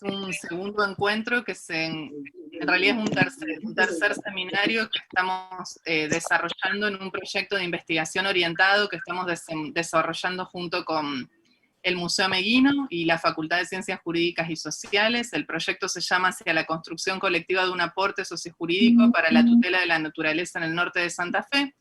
un segundo encuentro que en realidad es un tercer seminario que estamos desarrollando en un proyecto de investigación orientado que estamos desarrollando junto con el Museo Meguino y la Facultad de Ciencias Jurídicas y Sociales. El proyecto se llama Hacia la construcción colectiva de un aporte sociojurídico para la tutela de la naturaleza en el norte de Santa Fe,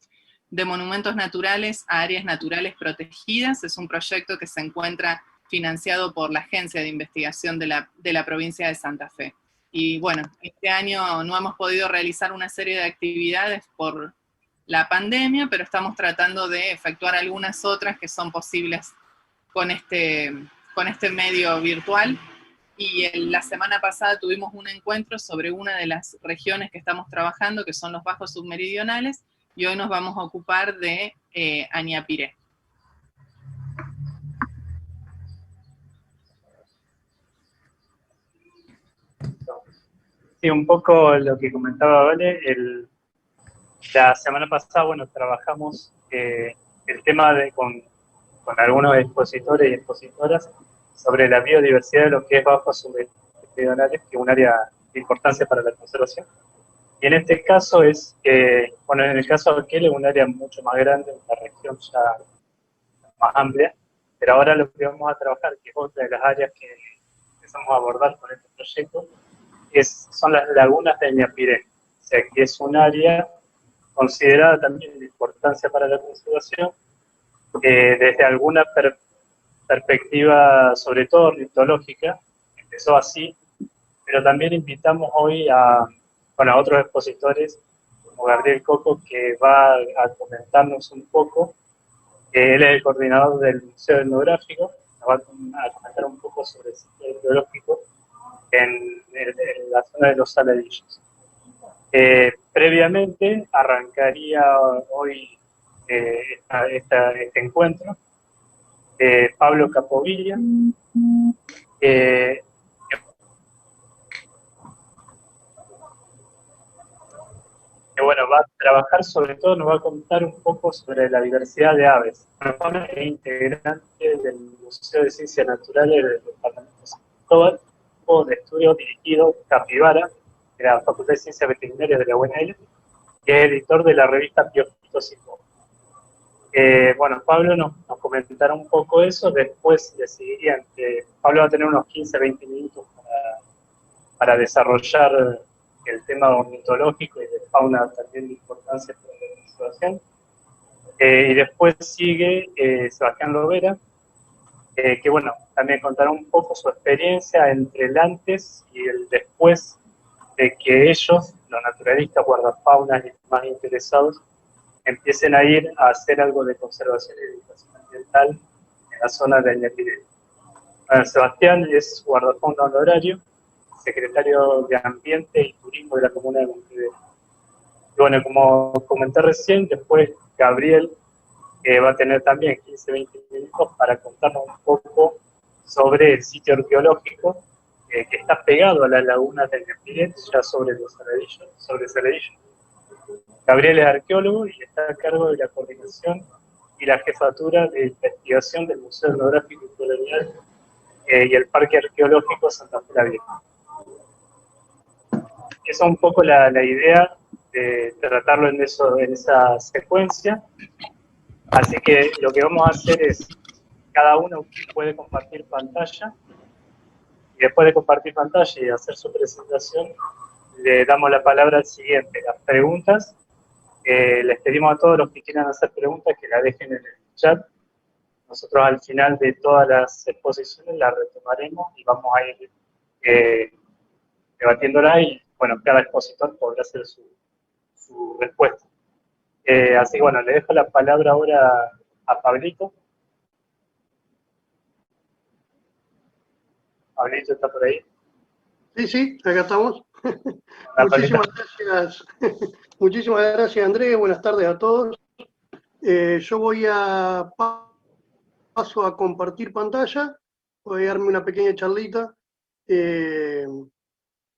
de monumentos naturales a áreas naturales protegidas. Es un proyecto que se encuentra financiado por la Agencia de Investigación de la provincia de Santa Fe. Y bueno, este año no hemos podido realizar una serie de actividades por la pandemia, pero estamos tratando de efectuar algunas otras que son posibles con este medio virtual. Y la semana pasada tuvimos un encuentro sobre una de las regiones que estamos trabajando, que son los bajos submeridionales, y hoy nos vamos a ocupar de Añapiré. Sí, un poco lo que comentaba Vale, la semana pasada, bueno, trabajamos el tema con algunos expositores y expositoras sobre la biodiversidad de lo que es bajos submeridionales, que es un área de importancia para la conservación. Y en este caso bueno, en el caso de Aquel es un área mucho más grande, una región ya más amplia, pero ahora lo que vamos a trabajar, que es otra de las áreas que empezamos a abordar con este proyecto, son las lagunas de Añapiré, o sea que es un área considerada también de importancia para la conservación, desde alguna perspectiva, sobre todo ornitológica, empezó así, pero también invitamos hoy a otros expositores, como Gabriel Coco, que va a comentarnos un poco. Él es el coordinador del Museo Etnográfico, nos va a comentar un poco sobre el sitio arqueológico en la zona de los Saladillos. Previamente arrancaría hoy este encuentro Pablo Capovilla, que bueno, va a trabajar sobre todo, nos va a contar un poco sobre la diversidad de aves. Bueno, es integrante del Museo de Ciencias Naturales del Departamento de San Cristóbal, de estudio dirigido Capivara, de la Facultad de Ciencias Veterinarias de la UNL, que es editor de la revista Piojitos y Pop. Bueno, Pablo nos comentará un poco eso, después le seguirían, Pablo va a tener unos 15-20 minutos para desarrollar el tema ornitológico y de fauna también de importancia para la conservación. Y después sigue Sebastián Lovera, que bueno, también contará un poco su experiencia entre el antes y el después de que ellos, los naturalistas, guardafaunas y más interesados, empiecen a ir a hacer algo de conservación y educación ambiental en la zona de Añapiré. Bueno, Sebastián es guardafauna honorario, secretario de Ambiente y Turismo de la Comuna de Montevideo. Y bueno, como comenté recién, después Gabriel va a tener también 15-20 minutos para contarnos un poco sobre el sitio arqueológico que está pegado a la laguna de Añapiré, ya sobre los Saladillos. Gabriel es arqueólogo y está a cargo de la coordinación y la jefatura de investigación del Museo Etnográfico y Colonial y el Parque Arqueológico Santa Fe la Vieja. Esa es un poco la idea de tratarlo en esa secuencia. Así que lo que vamos a hacer es, cada uno puede compartir pantalla, y después de compartir pantalla y hacer su presentación, le damos la palabra al siguiente, las preguntas. Les pedimos a todos los que quieran hacer preguntas que la dejen en el chat. Nosotros al final de todas las exposiciones las retomaremos y vamos a ir debatiéndola y, bueno, cada expositor podrá hacer su respuesta. Así que, bueno, le dejo la palabra ahora a Pablito. Pablito, ¿está por ahí? Sí, acá estamos. Muchísimas gracias. Muchísimas gracias, Andrés. Buenas tardes a todos. Yo voy a paso a compartir pantalla. Voy a darme una pequeña charlita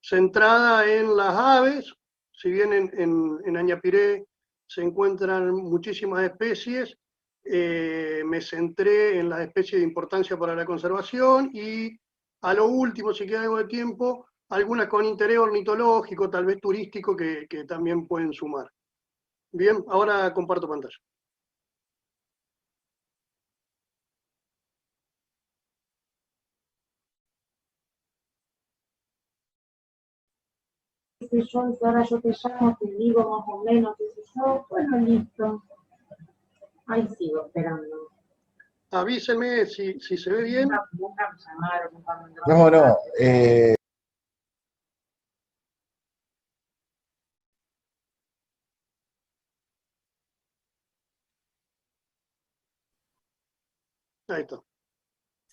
centrada en las aves. Si bien en Añapiré se encuentran muchísimas especies, me centré en las especies de importancia para la conservación y a lo último, si queda algo de tiempo, algunas con interés ornitológico, tal vez turístico, que también pueden sumar. Bien, ahora comparto pantalla. Qué sé yo, si ahora yo te llamo, te digo más o menos, qué sé yo, bueno, listo. Ahí sigo esperando. Avíseme si se ve bien. Nunca me llamaron, nunca me No, no. Ahí está.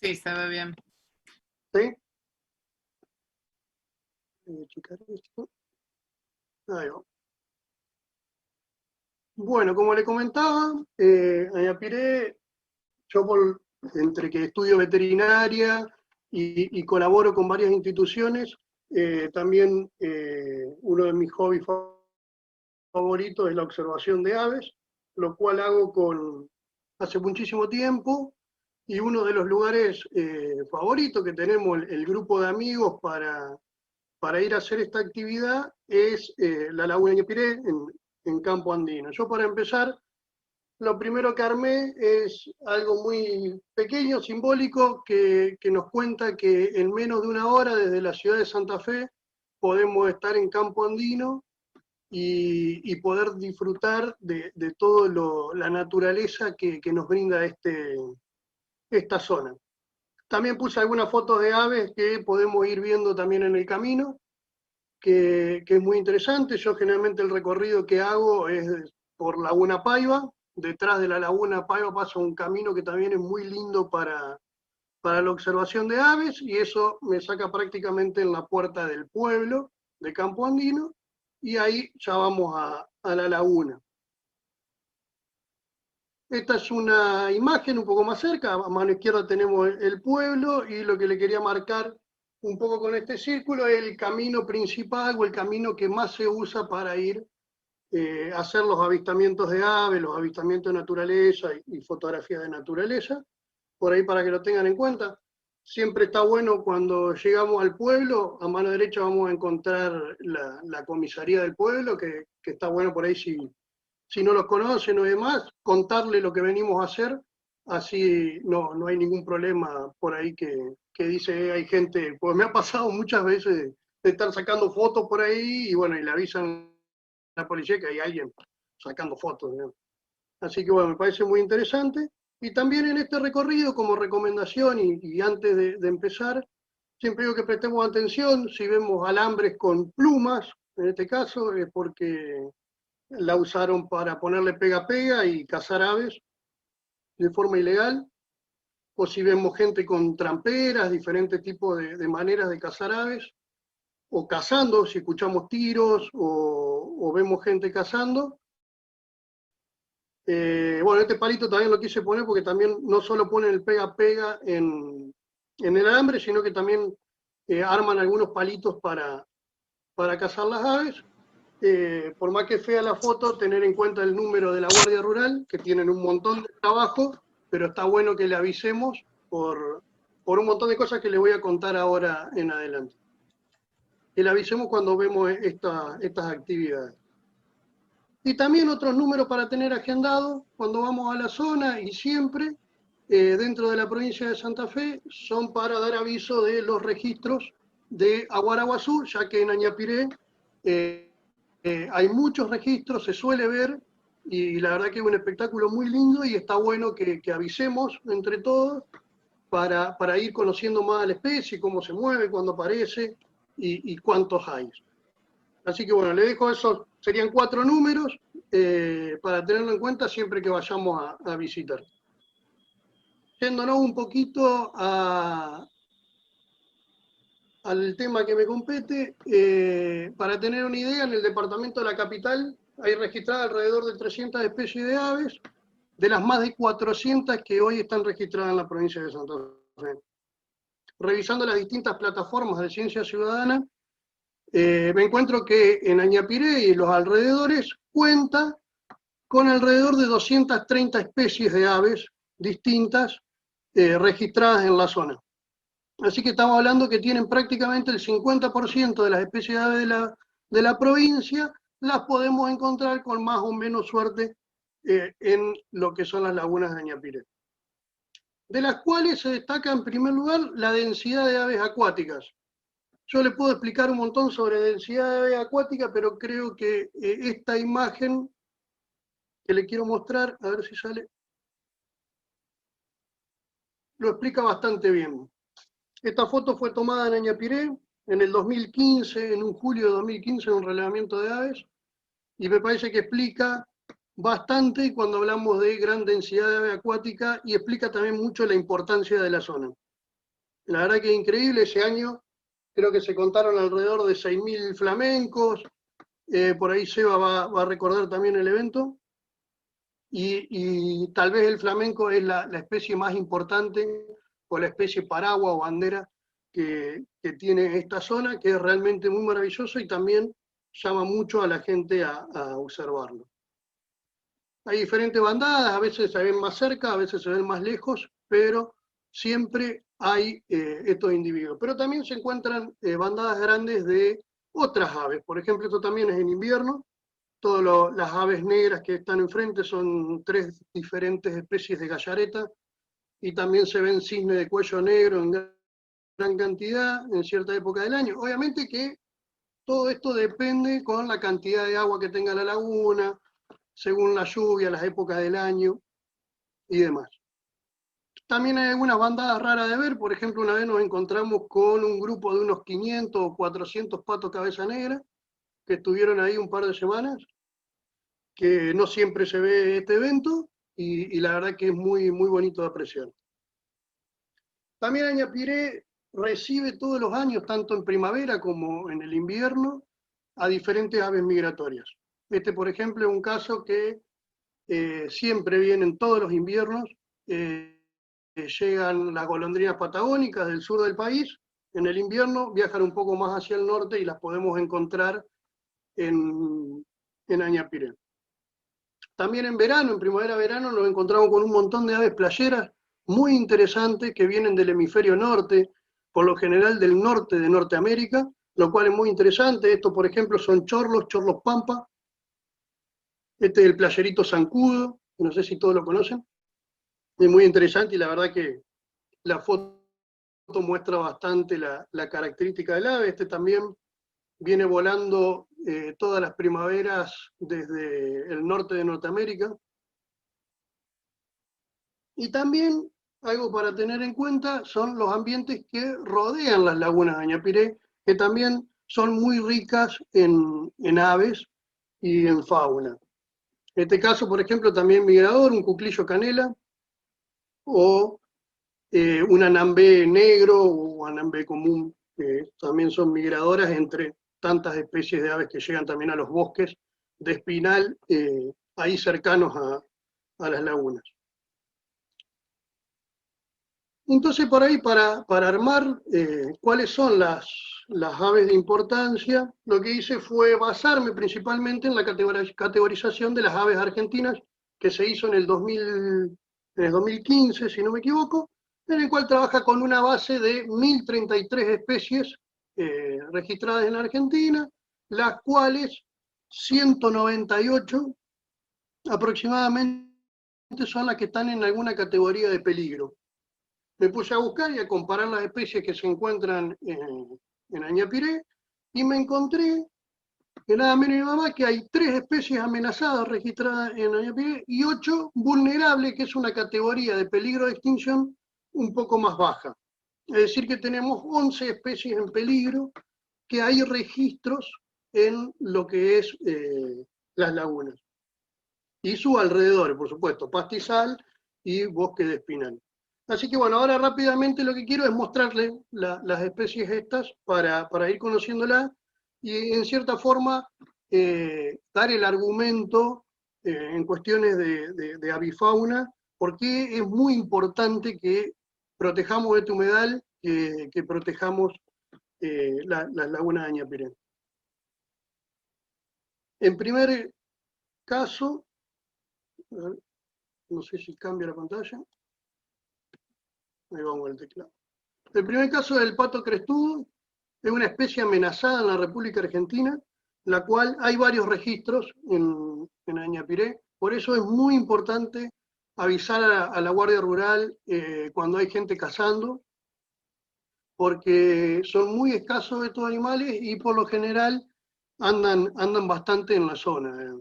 Sí, se ve bien. ¿Sí? Voy a checar esto. Ahí va. Bueno, como le comentaba, Añapiré, yo entre que estudio veterinaria y colaboro con varias instituciones, también uno de mis hobbies favoritos es la observación de aves, lo cual hago hace muchísimo tiempo, y uno de los lugares favoritos que tenemos el grupo de amigos para ir a hacer esta actividad es la Laguna Ñepiré en Campo Andino. Yo, para empezar, lo primero que armé es algo muy pequeño, simbólico, que nos cuenta que en menos de una hora desde la ciudad de Santa Fe podemos estar en Campo Andino y poder disfrutar de toda la naturaleza que nos brinda esta zona. También puse algunas fotos de aves que podemos ir viendo también en el camino, que es muy interesante. Yo generalmente el recorrido que hago es por Laguna Paiva. Detrás de la Laguna Paiva pasa un camino que también es muy lindo para la observación de aves, y eso me saca prácticamente en la puerta del pueblo de Campo Andino, y ahí ya vamos a la laguna. Esta es una imagen un poco más cerca. A mano izquierda tenemos el pueblo, y lo que le quería marcar un poco con este círculo es el camino principal, o el camino que más se usa para ir a hacer los avistamientos de aves, los avistamientos de naturaleza y fotografía de naturaleza. Por ahí, para que lo tengan en cuenta. Siempre está bueno cuando llegamos al pueblo, a mano derecha vamos a encontrar la comisaría del pueblo, que está bueno por ahí si no los conocen o demás, contarle lo que venimos a hacer, así no hay ningún problema por ahí que dice hay gente, pues me ha pasado muchas veces de estar sacando fotos por ahí, y bueno, y le avisan a la policía que hay alguien sacando fotos, ¿no? Así que bueno, me parece muy interesante. Y también en este recorrido, como recomendación, y antes de empezar, siempre digo que prestemos atención si vemos alambres con plumas. En este caso es porque la usaron para ponerle pega-pega y cazar aves de forma ilegal. O si vemos gente con tramperas, diferentes tipos de maneras de cazar aves, o cazando, si escuchamos tiros o vemos gente cazando. Bueno, este palito también lo quise poner porque también no solo ponen el pega-pega en el alambre, sino que también arman algunos palitos para cazar las aves. Por más que fea la foto, tener en cuenta el número de la Guardia Rural, que tienen un montón de trabajo, pero está bueno que le avisemos por un montón de cosas que les voy a contar ahora en adelante. Que le avisemos cuando vemos estas actividades. Y también otros números para tener agendado cuando vamos a la zona, y siempre dentro de la provincia de Santa Fe, son para dar aviso de los registros de Aguaraguazú, ya que en Añapiré hay muchos registros, se suele ver, y la verdad que es un espectáculo muy lindo, y está bueno que avisemos entre todos para ir conociendo más a la especie, cómo se mueve, cuándo aparece y cuántos hay. Así que bueno, le dejo esos, serían 4 números para tenerlo en cuenta siempre que vayamos a visitar. Yéndonos un poquito al tema que me compete, para tener una idea, en el departamento de la capital hay registradas alrededor de 300 especies de aves, de las más de 400 que hoy están registradas en la provincia de Santa Fe. Revisando las distintas plataformas de ciencia ciudadana, me encuentro que en Añapiré y los alrededores cuenta con alrededor de 230 especies de aves distintas registradas en la zona. Así que estamos hablando que tienen prácticamente el 50% de las especies de aves de la provincia, las podemos encontrar con más o menos suerte en lo que son las lagunas de Añapiré. De las cuales se destaca en primer lugar la densidad de aves acuáticas. Yo le puedo explicar un montón sobre densidad de aves acuáticas, pero creo que esta imagen que le quiero mostrar, a ver si sale, lo explica bastante bien. Esta foto fue tomada en Añapiré en el 2015, en un julio de 2015, en un relevamiento de aves, y me parece que explica bastante cuando hablamos de gran densidad de ave acuática y explica también mucho la importancia de la zona. La verdad que es increíble, ese año creo que se contaron alrededor de 6.000 flamencos, por ahí Seba va a recordar también el evento, y tal vez el flamenco es la especie más importante o la especie paraguas o bandera que tiene esta zona, que es realmente muy maravilloso y también llama mucho a la gente a observarlo. Hay diferentes bandadas, a veces se ven más cerca, a veces se ven más lejos, pero siempre hay estos individuos. Pero también se encuentran bandadas grandes de otras aves. Por ejemplo, esto también es en invierno. Todas las aves negras que están enfrente son 3 diferentes especies de gallareta, y también se ven cisnes de cuello negro en gran cantidad en cierta época del año. Obviamente que todo esto depende con la cantidad de agua que tenga la laguna, según la lluvia, las épocas del año y demás. También hay algunas bandadas raras de ver. Por ejemplo, una vez nos encontramos con un grupo de unos 500 o 400 patos cabeza negra que estuvieron ahí un par de semanas, que no siempre se ve este evento, y la verdad que es muy, muy bonito de apreciar. También Añapiré recibe todos los años, tanto en primavera como en el invierno, a diferentes aves migratorias. Este, por ejemplo, es un caso que siempre vienen todos los inviernos, llegan las golondrinas patagónicas del sur del país, en el invierno viajan un poco más hacia el norte y las podemos encontrar en Añapiré. También en verano, en primavera-verano, nos encontramos con un montón de aves playeras muy interesantes que vienen del hemisferio norte, por lo general del norte de Norteamérica, lo cual es muy interesante. Estos, por ejemplo, son chorlos pampa. Este es el playerito zancudo, no sé si todos lo conocen. Es muy interesante y la verdad que la foto muestra bastante la característica del ave. Este también viene volando todas las primaveras desde el norte de Norteamérica. Y también algo para tener en cuenta son los ambientes que rodean las lagunas de Añapiré, que también son muy ricas en aves y en fauna. En este caso, por ejemplo, también migrador, un cuclillo canela, o un anambé negro o anambé común, que también son migradoras entre tantas especies de aves que llegan también a los bosques de espinal, ahí cercanos a las lagunas. Entonces, por ahí, para armar cuáles son las aves de importancia, lo que hice fue basarme principalmente en la categorización de las aves argentinas que se hizo en el 2015, si no me equivoco, en el cual trabaja con una base de 1.033 especies registradas en la Argentina, las cuales 198 aproximadamente son las que están en alguna categoría de peligro. Me puse a buscar y a comparar las especies que se encuentran en Añapiré, y me encontré que nada menos ni nada más que hay 3 especies amenazadas registradas en Añapiré y 8 vulnerables, que es una categoría de peligro de extinción un poco más baja. Es decir, que tenemos 11 especies en peligro, que hay registros en lo que es las lagunas. Y su alrededor, por supuesto, pastizal y bosque de espinal. Así que bueno, ahora rápidamente lo que quiero es mostrarles las especies estas para ir conociéndolas y en cierta forma dar el argumento en cuestiones de avifauna, porque es muy importante que protejamos este humedal, que protejamos las lagunas de Añapiré. En primer caso, no sé si cambia la pantalla. Ahí vamos al teclado. El primer caso del pato crestudo es una especie amenazada en la República Argentina, la cual hay varios registros en Añapiré. Por eso es muy importante avisar a la Guardia Rural cuando hay gente cazando, porque son muy escasos estos animales y por lo general andan bastante en la zona.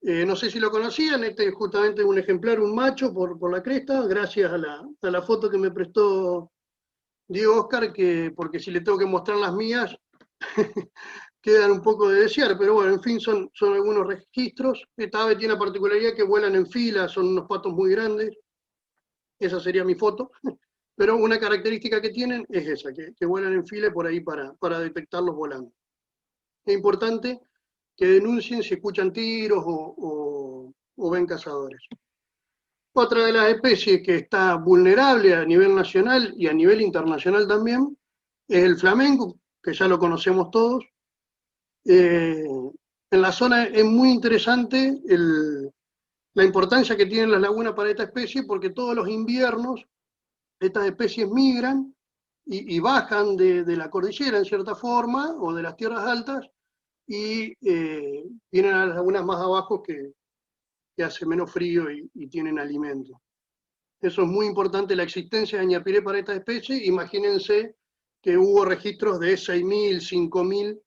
No sé si lo conocían, este es justamente un ejemplar, un macho por la cresta, gracias a la foto que me prestó Diego Oscar, porque si le tengo que mostrar las mías, quedan un poco de desear, pero bueno, en fin, son algunos registros. Esta ave tiene la particularidad que vuelan en fila, son unos patos muy grandes, esa sería mi foto, pero una característica que tienen es esa, que vuelan en fila por ahí para detectarlos volando. Es importante que denuncien si escuchan tiros o ven cazadores. Otra de las especies que está vulnerable a nivel nacional y a nivel internacional también es el flamenco, que ya lo conocemos todos. En la zona es muy interesante la importancia que tienen las lagunas para esta especie, porque todos los inviernos estas especies migran y bajan de la cordillera en cierta forma, o de las tierras altas, y vienen a las lagunas más abajo que hace menos frío y tienen alimento. Eso es muy importante, la existencia de Añapiré para esta especie. Imagínense que hubo registros de 6.000, 5.000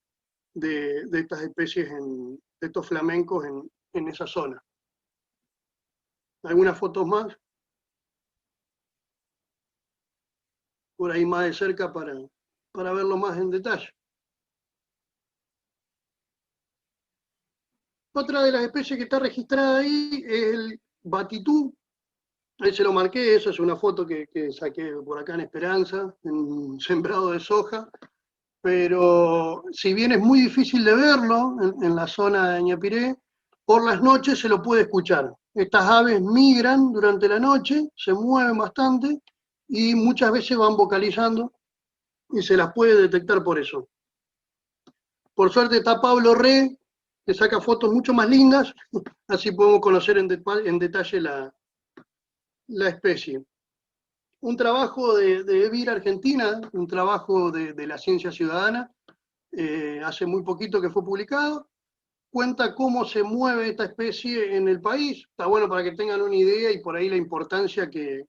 de estas especies, de estos flamencos en esa zona. ¿Algunas fotos más? Por ahí más de cerca para verlo más en detalle. Otra de las especies que está registrada ahí es el batitú. Ahí se lo marqué, eso es una foto que saqué por acá en Esperanza, en un sembrado de soja. Pero si bien es muy difícil de verlo en la zona de Añapiré, por las noches se lo puede escuchar. Estas aves migran durante la noche, se mueven bastante y muchas veces van vocalizando y se las puede detectar por eso. Por suerte está Pablo Re, que saca fotos mucho más lindas, así podemos conocer en detalle la especie. Un trabajo de EVIR Argentina, un trabajo de la ciencia ciudadana, hace muy poquito que fue publicado, cuenta cómo se mueve esta especie en el país. Está bueno para que tengan una idea y por ahí la importancia que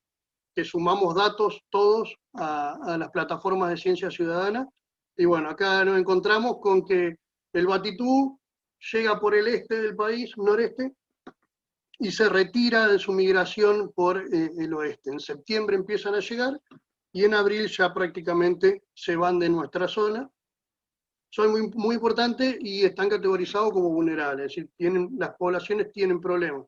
sumamos datos todos a las plataformas de ciencia ciudadana. Y bueno, acá nos encontramos con que el batitú llega por el este del país, noreste, y se retira de su migración por el oeste. En septiembre empiezan a llegar y en abril ya prácticamente se van de nuestra zona. Son muy, muy importantes y están categorizados como vulnerables, es decir, las poblaciones tienen problemas.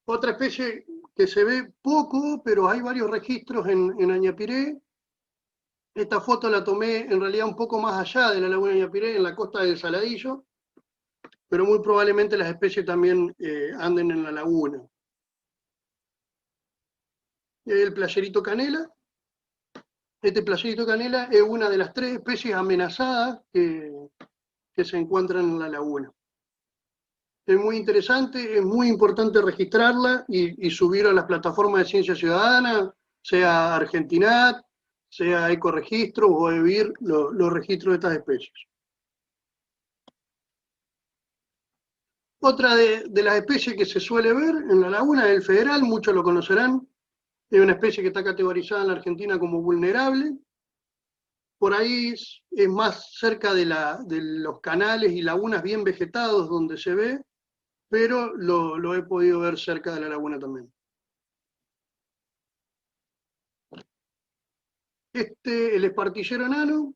Otra especie que se ve poco, pero hay varios registros en Añapiré. Esta foto la tomé en realidad un poco más allá de la laguna de Añapiré, en la costa del Saladillo, pero muy probablemente las especies también anden en la laguna. El playerito canela. Este playerito canela es una de las 3 especies amenazadas que se encuentran en la laguna. Es muy interesante, es muy importante registrarla y subir a las plataformas de ciencia ciudadana, sea Argentinat, sea Ecoregistro o EVIR, los registros de estas especies. Otra de las especies que se suele ver en la laguna es el federal, muchos lo conocerán. Es una especie que está categorizada en la Argentina como vulnerable. Por ahí es más cerca de los canales y lagunas bien vegetados donde se ve, pero lo he podido ver cerca de la laguna también. El espartillero enano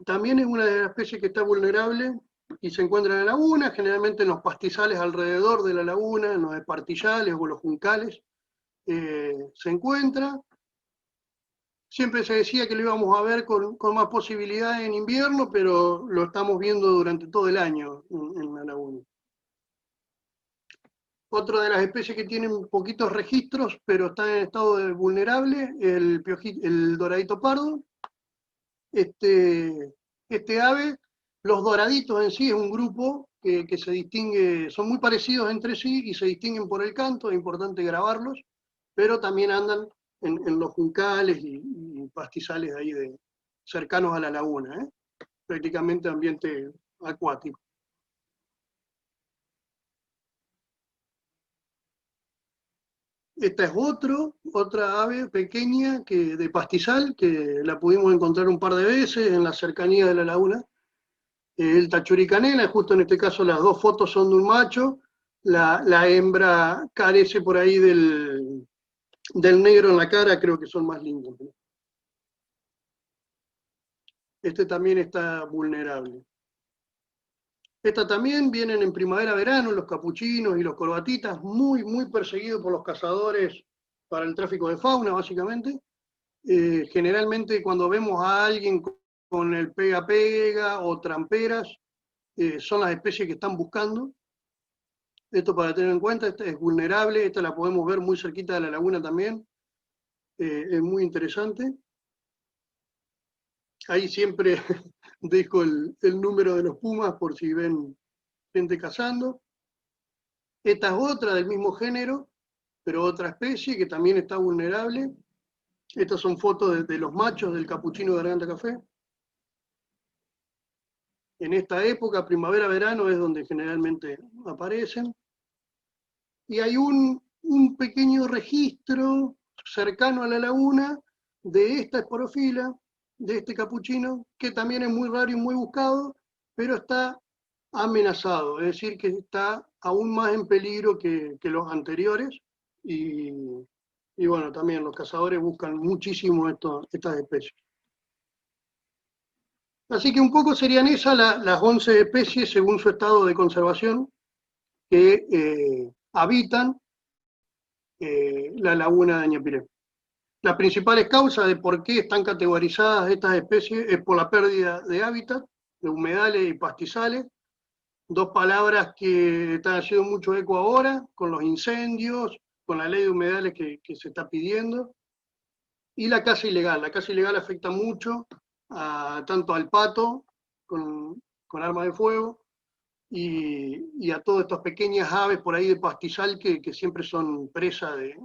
también es una de las especies que está vulnerable y se encuentra en la laguna, generalmente en los pastizales alrededor de la laguna, en los espartillales o los juncales se encuentra. Siempre se decía que lo íbamos a ver con más posibilidades en invierno, pero lo estamos viendo durante todo el año en la laguna. Otra de las especies que tienen poquitos registros, pero están en estado de vulnerable, el doradito pardo. Este ave, los doraditos en sí es un grupo que se distingue, son muy parecidos entre sí y se distinguen por el canto, es importante grabarlos, pero también andan en los juncales y pastizales ahí cercanos a la laguna, prácticamente ambiente acuático. Esta es otra ave pequeña de pastizal, que la pudimos encontrar un par de veces en la cercanía de la laguna. El tachuricanela, justo en este caso las dos fotos son de un macho, la hembra carece por ahí del negro en la cara, creo que son más lindos. Este también está vulnerable. Esta también vienen en primavera-verano, los capuchinos y los corbatitas, muy, muy perseguidos por los cazadores para el tráfico de fauna, básicamente. Generalmente cuando vemos a alguien con el pega-pega o tramperas, son las especies que están buscando. Esto para tener en cuenta, esta es vulnerable, esta la podemos ver muy cerquita de la laguna también. Es muy interesante. Ahí siempre dejo el número de los pumas por si ven gente cazando. Esta es otra del mismo género, pero otra especie que también está vulnerable. Estas son fotos de los machos del capuchino de garganta café. En esta época, primavera-verano, es donde generalmente aparecen. Y hay un pequeño registro cercano a la laguna de esta esporofila, de este capuchino, que también es muy raro y muy buscado, pero está amenazado, es decir, que está aún más en peligro que los anteriores, y bueno, también los cazadores buscan muchísimo estas especies. Así que un poco serían esas las 11 especies según su estado de conservación que habitan la laguna de Ñepiré. Las principales causas de por qué están categorizadas estas especies es por la pérdida de hábitat, de humedales y pastizales, dos palabras que están haciendo mucho eco ahora, con los incendios, con la ley de humedales que se está pidiendo, y la caza ilegal. La caza ilegal afecta mucho tanto al pato con armas de fuego y a todas estas pequeñas aves por ahí de pastizal que siempre son presa de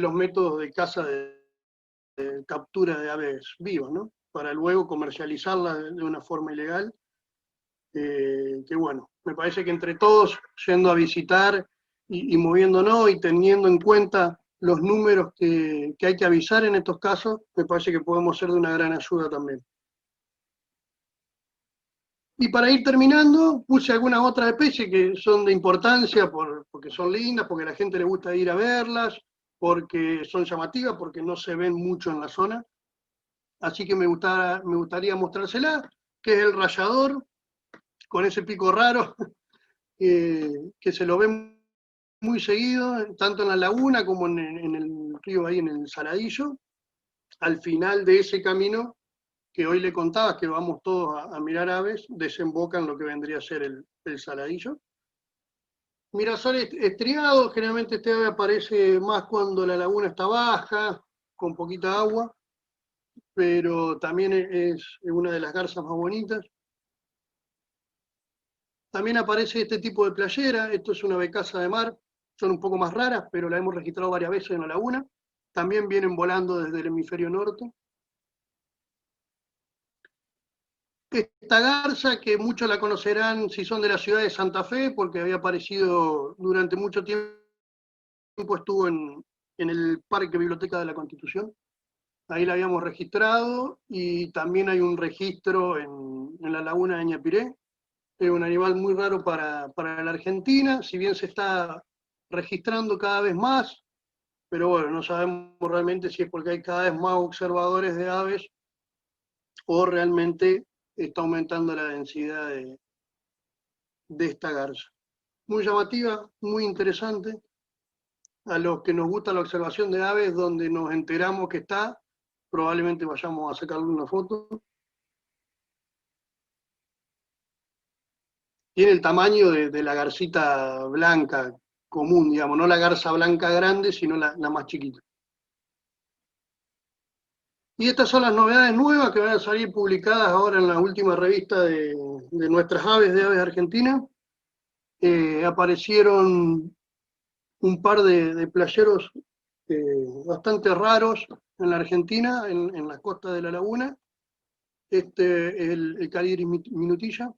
los métodos de caza de captura de aves vivas, ¿no? Para luego comercializarlas de una forma ilegal. Que bueno, me parece que entre todos, yendo a visitar y moviéndonos y teniendo en cuenta los números que hay que avisar en estos casos, me parece que podemos ser de una gran ayuda también. Y para ir terminando, puse algunas otras especies que son de importancia porque son lindas, porque a la gente le gusta ir a verlas, porque son llamativas, porque no se ven mucho en la zona. Así que me gustaría mostrárselas, que es el rayador, con ese pico raro, que se lo ve muy seguido, tanto en la laguna como en el río, ahí en el Saladillo. Al final de ese camino, que hoy le contaba, que vamos todos a mirar aves, desemboca en lo que vendría a ser el Saladillo. Mirasol estriado, generalmente este ave aparece más cuando la laguna está baja, con poquita agua, pero también es una de las garzas más bonitas. También aparece este tipo de playera, esto es una becasa de mar, son un poco más raras, pero la hemos registrado varias veces en la laguna. También vienen volando desde el hemisferio norte. Esta garza, que muchos la conocerán si son de la ciudad de Santa Fe, porque había aparecido durante mucho tiempo, estuvo en el Parque Biblioteca de la Constitución. Ahí la habíamos registrado, y también hay un registro en la laguna de Ñepiré. Es un animal muy raro para la Argentina, si bien se está registrando cada vez más, pero bueno, no sabemos realmente si es porque hay cada vez más observadores de aves o realmente está aumentando la densidad de esta garza. Muy llamativa, muy interesante. A los que nos gusta la observación de aves, donde nos enteramos que está, probablemente vayamos a sacarle una foto. Tiene el tamaño de la garcita blanca común, digamos, no la garza blanca grande, sino la más chiquita. Y estas son las novedades nuevas que van a salir publicadas ahora en la última revista de nuestras aves, de Aves Argentinas. Aparecieron un par de playeros bastante raros en la Argentina, en la costa de la laguna. El Calidris minutilla.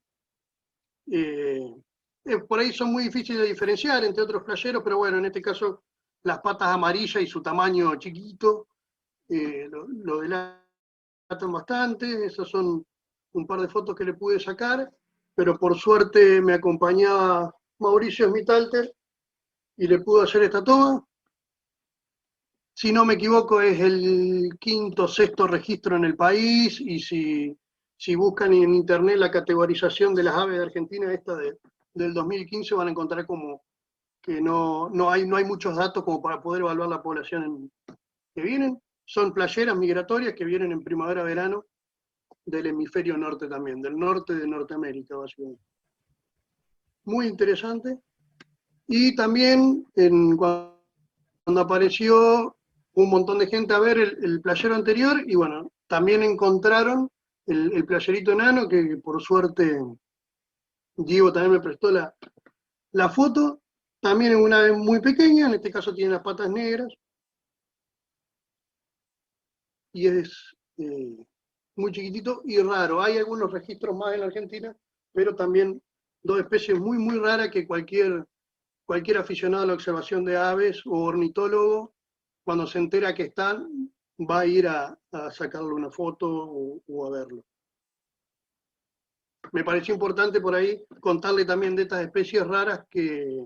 Por ahí son muy difíciles de diferenciar entre otros playeros, pero bueno, en este caso las patas amarillas y su tamaño chiquito lo delatan bastante. Esas son un par de fotos que le pude sacar, pero por suerte me acompañaba Mauricio Smithalter y le pudo hacer esta toma. Si no me equivoco, es el quinto o sexto registro en el país, y si buscan en internet la categorización de las aves de Argentina, esta del 2015, van a encontrar como que no hay muchos datos como para poder evaluar la población que vienen. Son playeras migratorias que vienen en primavera-verano del hemisferio norte también, del norte de Norteamérica, básicamente. Muy interesante. Y también cuando apareció un montón de gente a ver el playero anterior, y bueno, también encontraron el playerito enano, que por suerte Diego también me prestó la foto. También es una ave muy pequeña, en este caso tiene las patas negras, y es muy chiquitito y raro. Hay algunos registros más en la Argentina, pero también dos especies muy, muy raras que cualquier aficionado a la observación de aves o ornitólogo, cuando se entera que están, va a ir a sacarle una foto o a verlo. Me pareció importante por ahí contarle también de estas especies raras que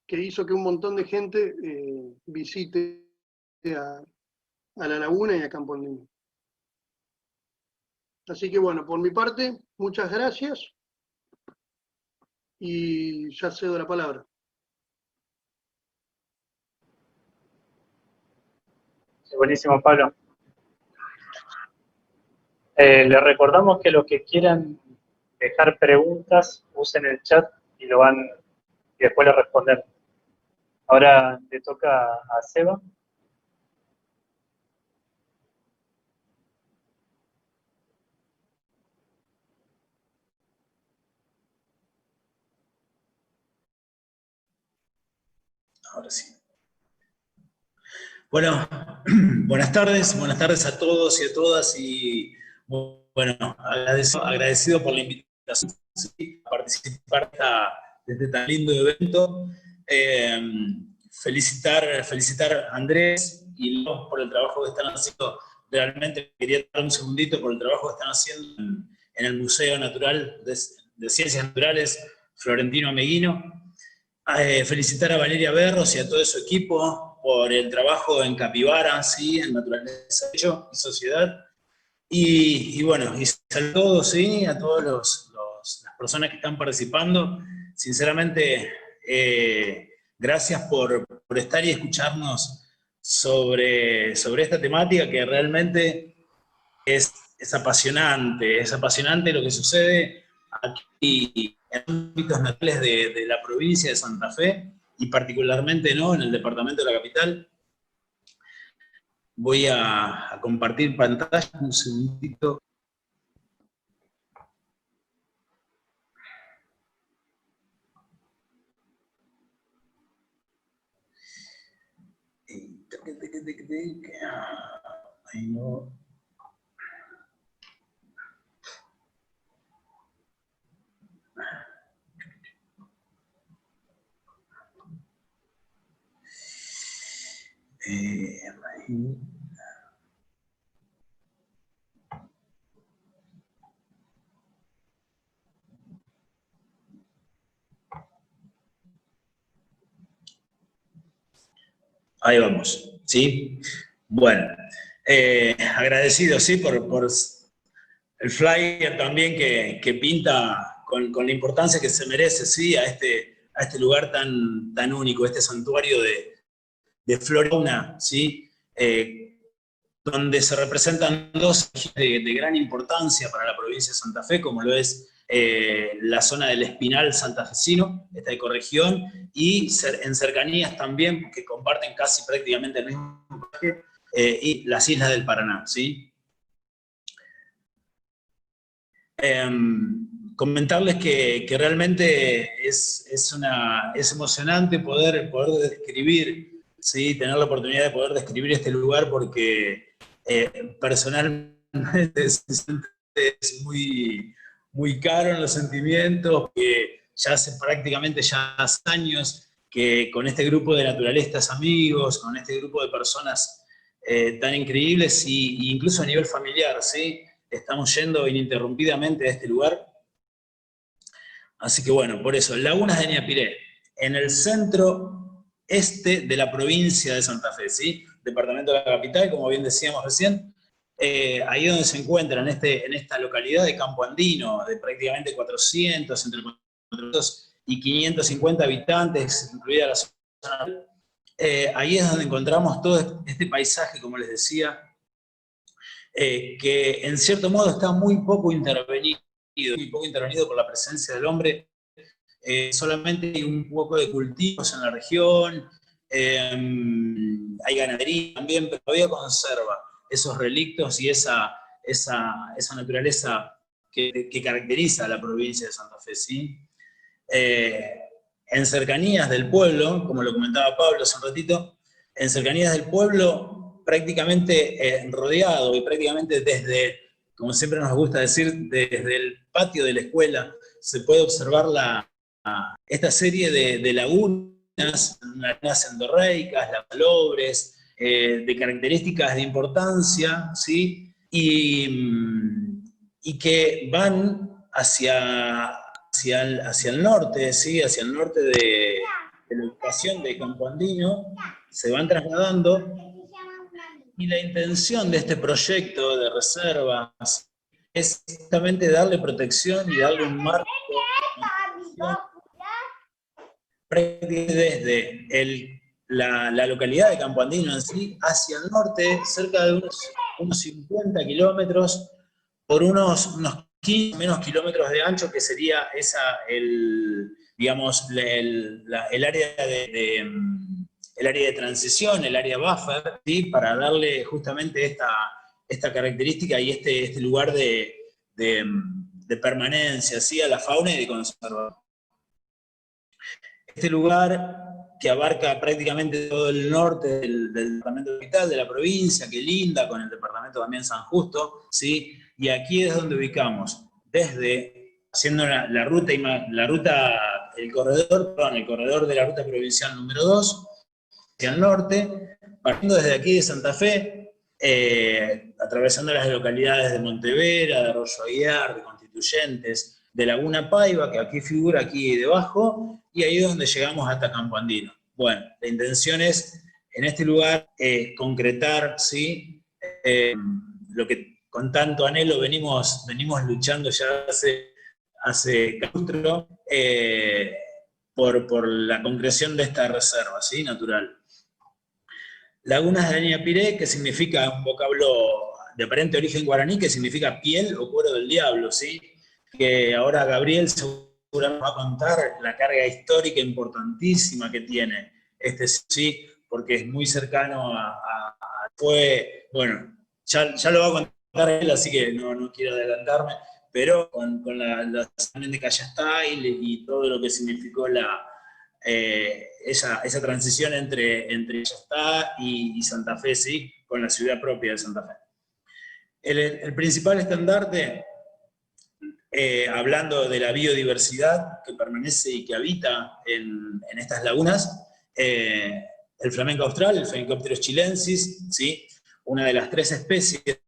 hizo que un montón de gente visite a la laguna y a Campo Andino. Así que bueno, por mi parte, muchas gracias y ya cedo la palabra. Buenísimo, Pablo. Les recordamos que los que quieran dejar preguntas, usen el chat y después le respondemos. Ahora le toca a Seba. Ahora sí. Bueno, buenas tardes a todos y a todas, y bueno, agradecido por la invitación a participar de este tan lindo evento. Felicitar a Andrés y Leo por el trabajo que están haciendo. Realmente quería dar un segundito por el trabajo que están haciendo en el Museo Natural de Ciencias Naturales Florentino Ameguino. Felicitar a Valeria Berros y a todo su equipo por el trabajo en Capibara, ¿sí? En Naturaleza y Sociedad. Y bueno, y saludos, ¿sí? A todas las personas que están participando. Sinceramente, gracias por estar y escucharnos sobre esta temática que realmente es apasionante lo que sucede aquí en ámbitos naturales de la provincia de Santa Fe, y particularmente en el departamento de la capital. Voy a compartir pantalla un segundito. Ahí no. Ahí vamos, ¿sí? Bueno, agradecido, ¿sí? Por el flyer también que pinta con la importancia que se merece, ¿sí? A este lugar tan único, este santuario de flora y fauna, ¿sí? Donde se representan dos de gran importancia para la provincia de Santa Fe, como lo es la zona del Espinal santafesino, esta ecorregión, y en cercanías también, que comparten casi prácticamente el mismo paraje, y las islas del Paraná, ¿sí? Comentarles que realmente es emocionante poder describir ¿sí? Tener la oportunidad de poder describir este lugar porque personalmente es muy, muy caro en los sentimientos, que ya hace prácticamente ya años que con este grupo de naturalistas amigos, con este grupo de personas tan increíbles, y incluso a nivel familiar, ¿sí? Estamos yendo ininterrumpidamente a este lugar. Así que bueno, por eso, Lagunas de Ñapiré, en el centro este de la provincia de Santa Fe, ¿sí? Departamento de la capital, como bien decíamos recién, ahí donde se encuentra, en esta localidad de Campo Andino, de prácticamente 400, entre 400 y 550 habitantes, incluida la zona. Ahí es donde encontramos todo este paisaje, como les decía, que en cierto modo está muy poco intervenido por la presencia del hombre. Solamente hay un poco de cultivos en la región, hay ganadería también, pero todavía conserva esos relictos y esa naturaleza que caracteriza a la provincia de Santa Fe, ¿sí? En cercanías del pueblo, como lo comentaba Pablo hace un ratito, en cercanías del pueblo, prácticamente rodeado y prácticamente desde, como siempre nos gusta decir, desde el patio de la escuela, se puede observar esta serie de lagunas endorreicas, las salobres, de características de importancia, ¿sí? Y que van hacia el norte, ¿sí? Hacia el norte de la ubicación de Campo Andino, se van trasladando, y la intención de este proyecto de reservas es justamente darle protección y darle un marco desde la localidad de Campo Andino en sí, hacia el norte, cerca de unos 50 kilómetros, por unos 15 menos kilómetros de ancho, que sería digamos, el área el área de transición, el área buffer, ¿sí? Para darle justamente esta característica y este lugar de permanencia, ¿sí? A la fauna y de conservación. Este lugar, que abarca prácticamente todo el norte del departamento capital, de la provincia, que linda con el departamento también San Justo, ¿sí? Y aquí es donde ubicamos, haciendo el corredor de la ruta provincial número 2, hacia el norte, partiendo desde aquí de Santa Fe, atravesando las localidades de Montevera, de Arroyo Aguiar, de Constituyentes, de Laguna Paiva, que aquí figura aquí debajo, y ahí es donde llegamos hasta Campo Andino. Bueno, la intención es, en este lugar, concretar, ¿sí? Lo que con tanto anhelo venimos luchando ya hace lustro, por la concreción de esta reserva, ¿sí? Natural. Lagunas de Ñapiré, que significa un vocablo de aparente origen guaraní, que significa piel o cuero del diablo, ¿sí? Que ahora Gabriel seguramente va a contar la carga histórica importantísima que tiene sí, porque es muy cercano bueno, ya lo va a contar él, así que no quiero adelantarme, pero con la también de Callastay y todo lo que significó esa transición entre Callastá y Santa Fe, ¿sí? Con la ciudad propia de Santa Fe. El principal estandarte, hablando de la biodiversidad que permanece y que habita en estas lagunas, el flamenco austral, el Phenicopterus chilensis, ¿sí? Una de las 3 especies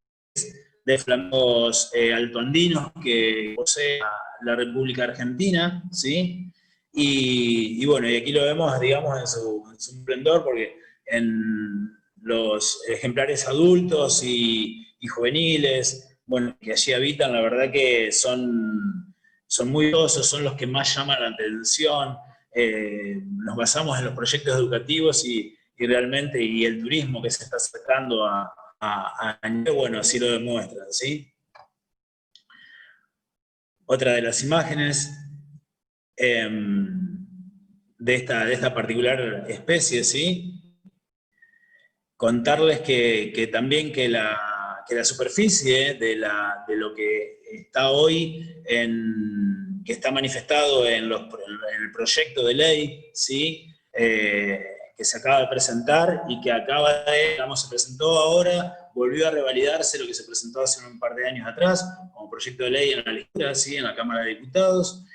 de flamencos altoandinos que posee la República Argentina, ¿sí? Y bueno, y aquí lo vemos, digamos, en su esplendor, porque en los ejemplares adultos y juveniles, bueno, que allí habitan, la verdad que son muy vistosos, son los que más llaman la atención. Nos basamos en los proyectos educativos y realmente, y el turismo que se está sacando bueno, así lo demuestran, ¿sí? Otra de las imágenes de esta particular especie, ¿sí? Contarles que también que la superficie de lo que está hoy, que está manifestado en el proyecto de ley, ¿sí? Que que se acaba de presentar y que se presentó ahora, volvió a revalidarse lo que se presentó hace un par de años atrás, como proyecto de ley en la lectura, ¿sí? En la Cámara de Diputados.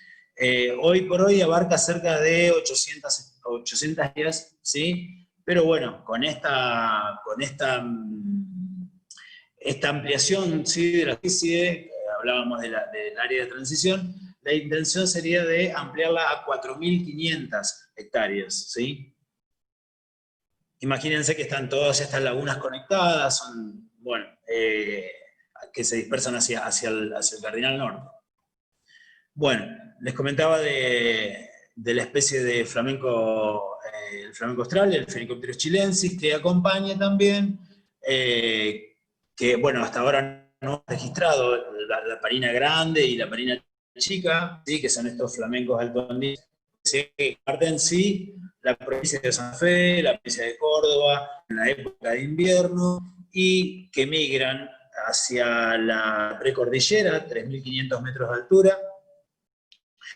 Hoy por hoy abarca cerca de 800 días, ¿sí? Pero bueno, con esta ampliación, ¿sí? De la CICIDE, hablábamos del área de transición, la intención sería de ampliarla a 4.500 hectáreas, ¿sí? Imagínense que están todas estas lagunas conectadas, son, bueno, que se dispersan hacia el Cardinal Norte. Bueno, les comentaba de la especie de flamenco, el flamenco austral, el Phenicopterus chilensis, que acompaña también, que bueno, hasta ahora no ha registrado la parina grande y la parina chica, ¿sí? Que son estos flamencos altoandinos, que parten sí la provincia de Santa Fe, la provincia de Córdoba, en la época de invierno, y que migran hacia la precordillera, 3.500 metros de altura,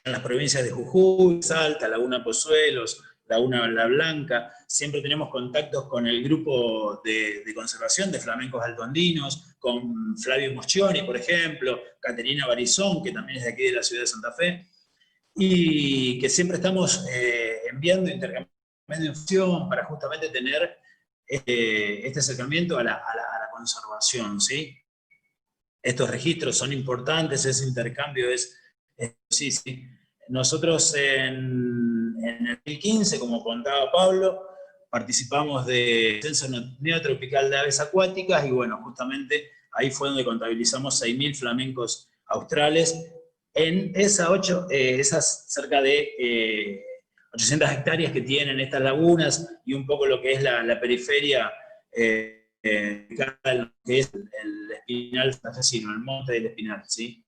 en las provincias de Jujuy, Salta, Laguna Pozuelos, Laguna La Blanca. Siempre tenemos contactos con el grupo de conservación de flamencos altoandinos, con Flavio Moscioni, por ejemplo, Caterina Barizón, que también es de aquí de la ciudad de Santa Fe, y que siempre estamos enviando, intercambiando información para justamente tener este acercamiento a la conservación, ¿sí? Estos registros son importantes, ese intercambio sí. Nosotros en el 2015, como contaba Pablo, participamos del Censo Neotropical de Aves Acuáticas, y bueno, justamente ahí fue donde contabilizamos 6.000 flamencos australes, en esas cerca de 800 hectáreas que tienen estas lagunas, y un poco lo que es la periferia, que es el Espinal santafesino, el Monte del Espinal, ¿sí?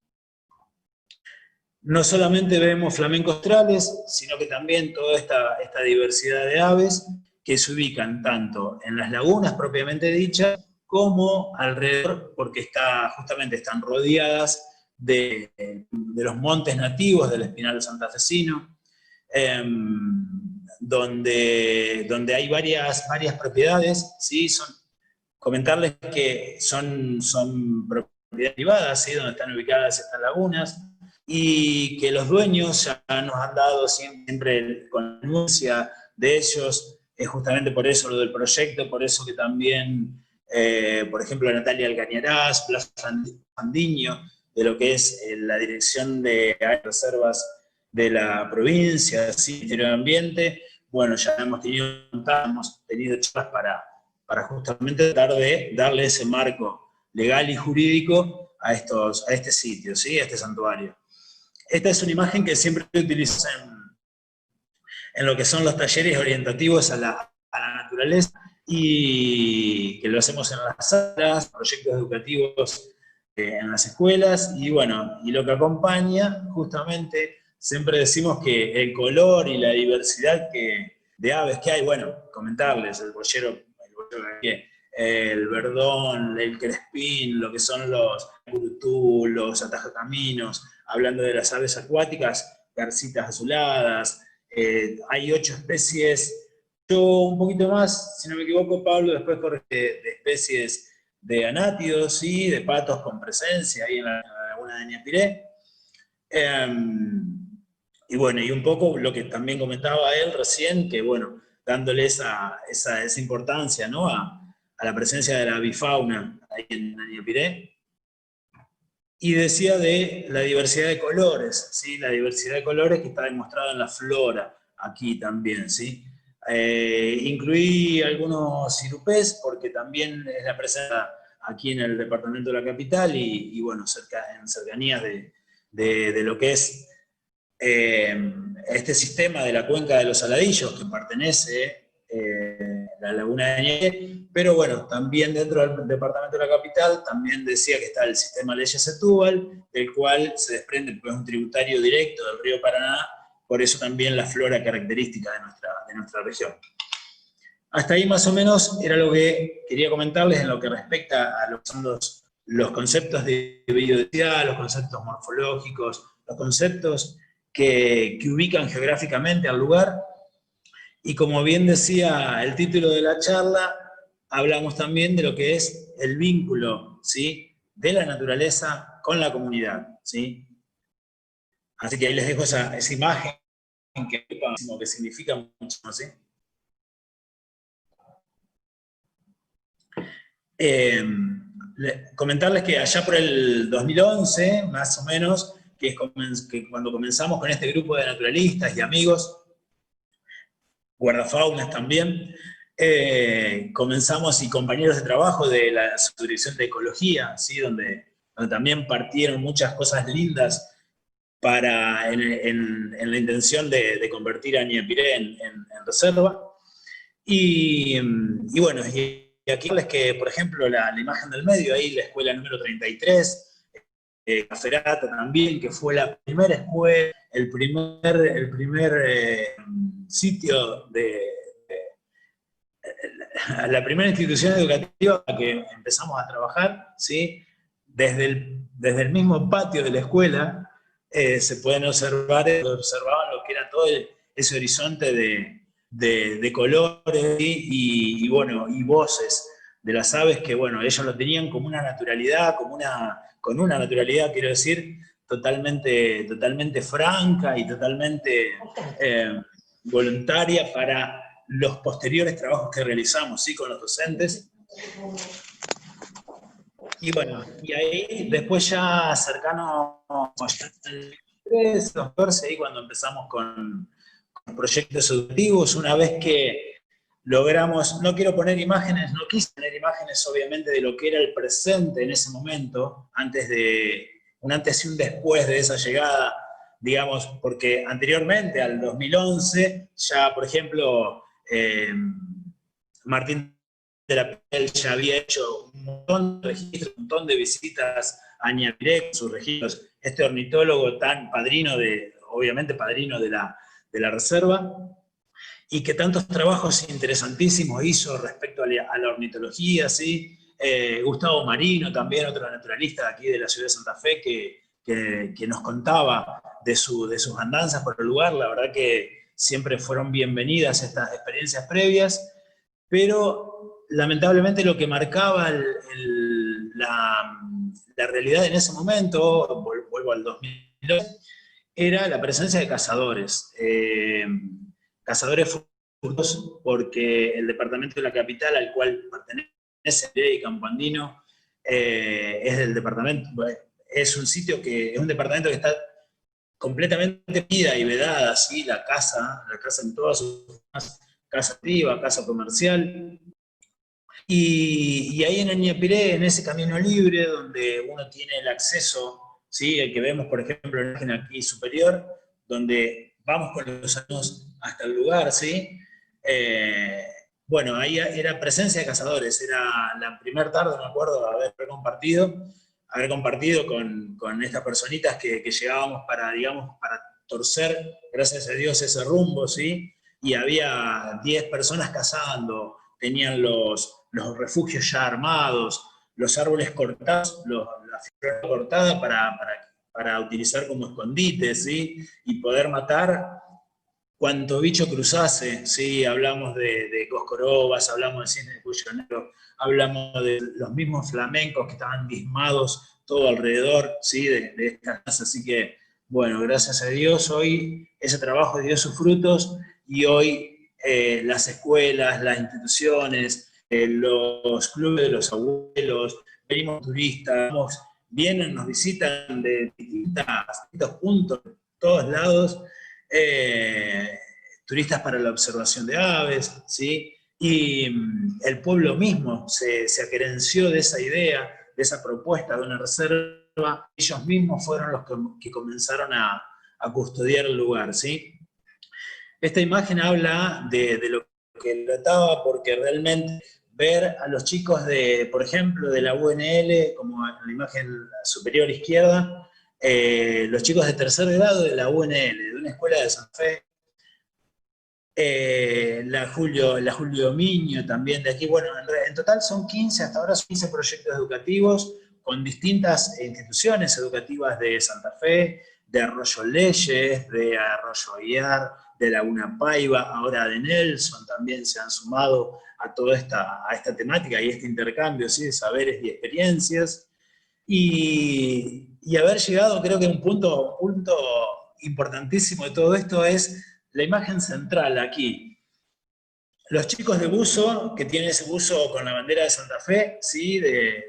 No solamente vemos flamencos australes, sino que también toda esta diversidad de aves que se ubican tanto en las lagunas propiamente dichas, como alrededor, porque justamente están rodeadas de los montes nativos del Espinal santafesino, donde hay varias propiedades, ¿sí? Comentarles que son propiedades privadas, ¿sí? Donde están ubicadas estas lagunas, y que los dueños ya nos han dado siempre con denuncia de ellos, es justamente por eso lo del proyecto, por eso que también, por ejemplo, Natalia Alcañarás, Blas Fandiño, de lo que es la Dirección de Áreas y Reservas de la provincia, ¿sí? Ministerio de Ambiente, bueno, ya hemos tenido charlas para justamente tratar de darle ese marco legal y jurídico a este sitio, ¿sí? A este santuario. Esta es una imagen que siempre utilizo en lo que son los talleres orientativos a la naturaleza, y que lo hacemos en las salas, proyectos educativos en las escuelas, y bueno, y lo que acompaña, justamente, siempre decimos que el color y la diversidad de aves que hay, bueno, comentarles, el boyero, el verdón, el crespín, lo que son los curutú, los atajacaminos, hablando de las aves acuáticas, garcitas azuladas, hay 8 especies, yo un poquito más, si no me equivoco, Pablo, después corre de especies de anátidos, ¿sí? De patos con presencia ahí en la laguna de Ñapiré. Y bueno, y un poco lo que también comentaba él recién, que bueno, dándole esa importancia, ¿no? a la presencia de la avifauna ahí en Ñapiré. Y decía de la diversidad de colores, ¿sí? La diversidad de colores que está demostrada en la flora, aquí también, ¿sí? Incluí algunos sirupés, porque también es la presencia aquí en el departamento de la capital, y bueno, en cercanías de lo que es este sistema de la cuenca de los Saladillos, que pertenece la laguna de Ñapiré, pero bueno, también dentro del departamento de la capital, también decía que está el sistema Leyes-Setúbal, del cual se desprende, porque es un tributario directo del río Paraná, por eso también la flora característica de nuestra región. Hasta ahí más o menos era lo que quería comentarles en lo que respecta a lo que son los conceptos de biodiversidad, los conceptos morfológicos, los conceptos que ubican geográficamente al lugar. Y como bien decía el título de la charla, hablamos también de lo que es el vínculo, ¿sí?, de la naturaleza con la comunidad, ¿sí? Así que ahí les dejo esa imagen que significa mucho, ¿sí? Comentarles que allá por el 2011, más o menos, que cuando comenzamos con este grupo de naturalistas y amigos, guardafaunas también, comenzamos, y compañeros de trabajo de la subdirección de ecología, ¿sí?, donde también partieron muchas cosas lindas en la intención de convertir a Ñepiré en reserva. Y bueno, y aquí les que, por ejemplo, la imagen del medio, ahí la escuela número 33, Caferata también, que fue la primera escuela, el primer sitio la primera institución educativa en la que empezamos a trabajar, ¿sí? Desde el mismo patio de la escuela se pueden observaban lo que era todo ese horizonte de colores y bueno, y voces de las aves que, bueno, ellos lo tenían como una naturalidad, con una naturalidad, quiero decir, totalmente franca y totalmente voluntaria para los posteriores trabajos que realizamos, ¿sí?, con los docentes. Y bueno, y ahí después ya cercano a los 14, ahí cuando empezamos con proyectos educativos, una vez que logramos, no quiero poner imágenes, no quise poner imágenes obviamente de lo que era el presente en ese momento, un antes y un después de esa llegada, digamos, porque anteriormente al 2011, ya por ejemplo, Martín de la Piel ya había hecho un montón de registros, un montón de visitas a Ñepiré con sus registros, este ornitólogo tan padrino obviamente padrino de la reserva, y que tantos trabajos interesantísimos hizo respecto a la ornitología, ¿sí? Gustavo Marino, también otro naturalista de aquí de la ciudad de Santa Fe, que nos contaba de sus andanzas por el lugar. La verdad que siempre fueron bienvenidas estas experiencias previas, pero lamentablemente lo que marcaba la realidad en ese momento, vuelvo al 2002, era la presencia de cazadores. Cazadores furtivos, porque el departamento de la capital al cual pertenece y Campo Andino es el departamento, es un departamento que está completamente vida y vedada, ¿sí? La casa en todas sus formas, casa activa, casa comercial. Y ahí en Ñepiré, en ese camino libre, donde uno tiene el acceso, ¿sí?, el que vemos, por ejemplo, en la imagen aquí superior, donde vamos con los años hasta el lugar, ¿sí? Bueno, ahí era presencia de cazadores, era la primera tarde, me acuerdo, haber compartido con estas personitas que llegábamos para, digamos, para torcer, gracias a Dios, ese rumbo, ¿sí? Y había 10 personas cazando, tenían los refugios ya armados, los árboles cortados, la fibra cortada para utilizar como escondite, ¿sí? Y poder matar cuanto bicho cruzase, ¿sí? Hablamos de coscorobas, hablamos de cisnes de cuello negro, hablamos de los mismos flamencos que estaban diezmados todo alrededor, ¿sí?, de estas casas. Así que, bueno, gracias a Dios, hoy ese trabajo dio sus frutos y hoy las escuelas, las instituciones, los clubes de los abuelos, venimos turistas, vienen, nos visitan de distintos puntos, de todos lados, turistas para la observación de aves, ¿sí? Y el pueblo mismo se aquerenció de esa idea, de esa propuesta de una reserva. Ellos mismos fueron los que comenzaron a custodiar el lugar, ¿sí? Esta imagen habla de lo que trataba, porque realmente ver a los chicos por ejemplo, de la UNL, como en la imagen superior izquierda, los chicos de tercer grado de la UNL, de una escuela de Santa Fe, la Julio Miño también de aquí. Bueno, en total son 15, hasta ahora son 15 proyectos educativos con distintas instituciones educativas de Santa Fe, de Arroyo Leyes, de Arroyo Aguiar, de Laguna Paiva, ahora de Nelson, también se han sumado a toda esta temática y este intercambio, ¿sí?, de saberes y experiencias. Y haber llegado, creo que un punto importantísimo de todo esto es la imagen central aquí. Los chicos de buzo, que tienen ese buzo con la bandera de Santa Fe, ¿sí?, de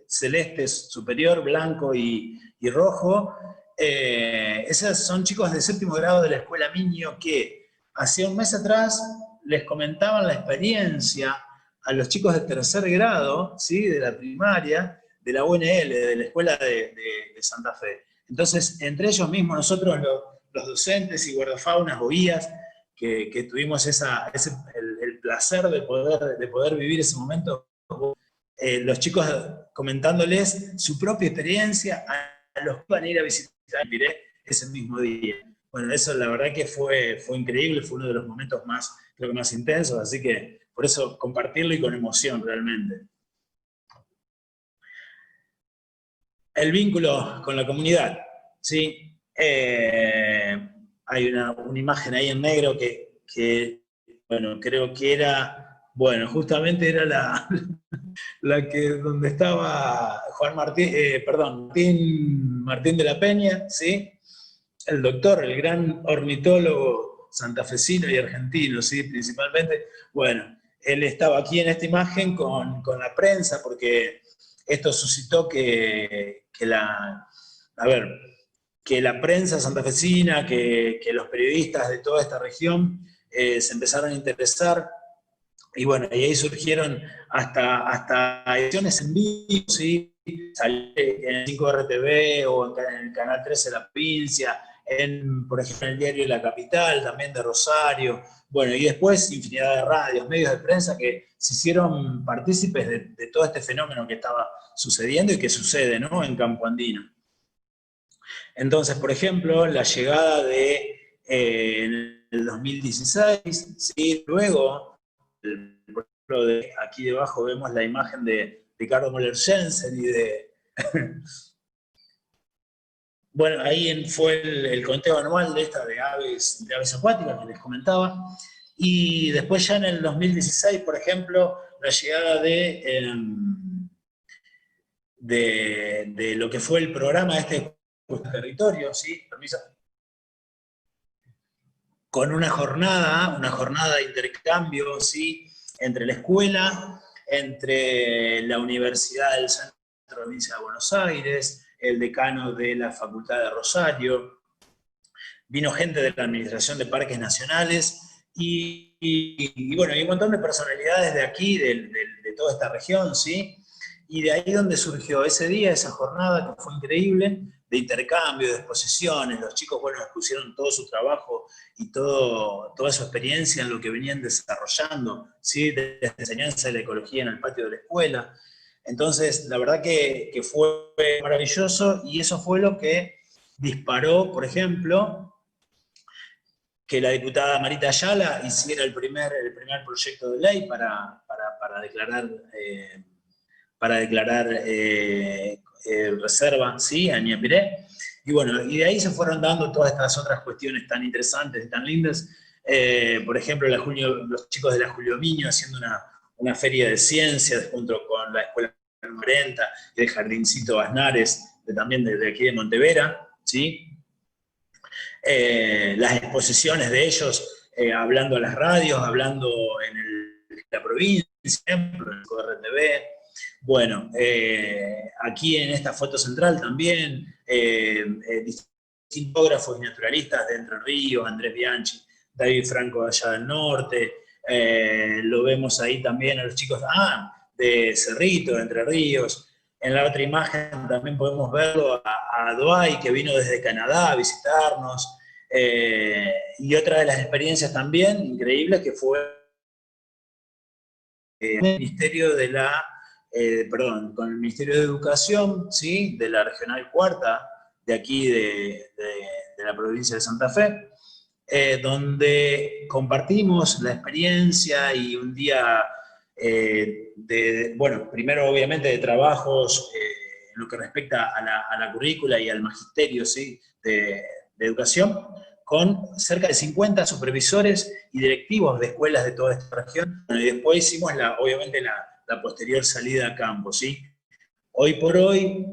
celeste superior, blanco y rojo, esos son chicos de 7º grado de la Escuela Miño que hace un mes atrás les comentaban la experiencia a los chicos de 3er grado, ¿sí?, de la primaria, de la UNL, de la Escuela de Santa Fe. Entonces, entre ellos mismos, nosotros los docentes y guardafaunas o guías, que tuvimos el placer de poder vivir ese momento, los chicos comentándoles su propia experiencia a los que van a ir a visitar Ñapiré ese mismo día. Bueno, eso la verdad que fue increíble, fue uno de los momentos creo que más intensos, así que por eso compartirlo y con emoción realmente. El vínculo con la comunidad, ¿sí? Hay una imagen ahí en negro que bueno, creo que era, bueno, justamente era la que donde estaba Martín de la Peña, ¿sí? El doctor, el gran ornitólogo santafesino y argentino, ¿sí?, principalmente. Bueno, él estaba aquí en esta imagen con la prensa, porque esto suscitó que la prensa santafesina, que los periodistas de toda esta región se empezaron a interesar. Y bueno, y ahí surgieron hasta ediciones en vivo, ¿sí? Salió en 5RTV o en el Canal 13 de la provincia, por ejemplo, en el diario La Capital, también de Rosario. Bueno, y después infinidad de radios, medios de prensa que se hicieron partícipes de todo este fenómeno que estaba sucediendo y que sucede, ¿no?, en Campo Andino. Entonces, por ejemplo, la llegada en el 2016, ¿sí?, luego, por ejemplo, aquí debajo vemos la imagen de Ricardo Moller-Jensen y de... Bueno, ahí fue el conteo anual de aves acuáticas que les comentaba. Y después ya en el 2016, por ejemplo, la llegada de lo que fue el programa territorio, ¿sí? Permiso. Con una jornada de intercambio, ¿sí?, entre la escuela, entre la Universidad del Centro de la Provincia de Buenos Aires, el decano de la Facultad de Rosario, vino gente de la Administración de Parques Nacionales y bueno, hay un montón de personalidades de aquí, de toda esta región, ¿sí? Y de ahí donde surgió ese día, esa jornada que fue increíble, de intercambio, de exposiciones. Los chicos, bueno, expusieron todo su trabajo y toda su experiencia en lo que venían desarrollando, ¿sí?, desde la enseñanza de la ecología en el patio de la escuela. Entonces, la verdad que fue maravilloso, y eso fue lo que disparó, por ejemplo, que la diputada Marita Ayala hiciera el primer proyecto de ley para declarar reserva, ¿sí?, a Ñapiré. Y bueno, y de ahí se fueron dando todas estas otras cuestiones tan interesantes y tan lindas. Por ejemplo, los chicos de la Julio Miño haciendo una feria de ciencias junto con la Escuela 40 y el Jardincito Aznares, también desde aquí de Montevera, ¿sí? Las exposiciones de ellos, hablando a las radios, hablando en la provincia, por ejemplo, en el RTV. Bueno, aquí en esta foto central también, distintógrafos y naturalistas de Entre Ríos, Andrés Bianchi, David Franco allá del norte, lo vemos ahí también a los chicos de Cerrito, de Entre Ríos. En la otra imagen también podemos verlo a Dwight, que vino desde Canadá a visitarnos, y otra de las experiencias también increíbles que fue el Ministerio con el Ministerio de Educación, ¿sí?, de la Regional Cuarta, de aquí de la provincia de Santa Fe, donde compartimos la experiencia y un día bueno, primero obviamente de trabajos en lo que respecta a la currícula y al magisterio, ¿sí?, de educación, con cerca de 50 supervisores y directivos de escuelas de toda esta región. Bueno, y después hicimos, obviamente, la posterior salida a campo, ¿sí? Hoy por hoy,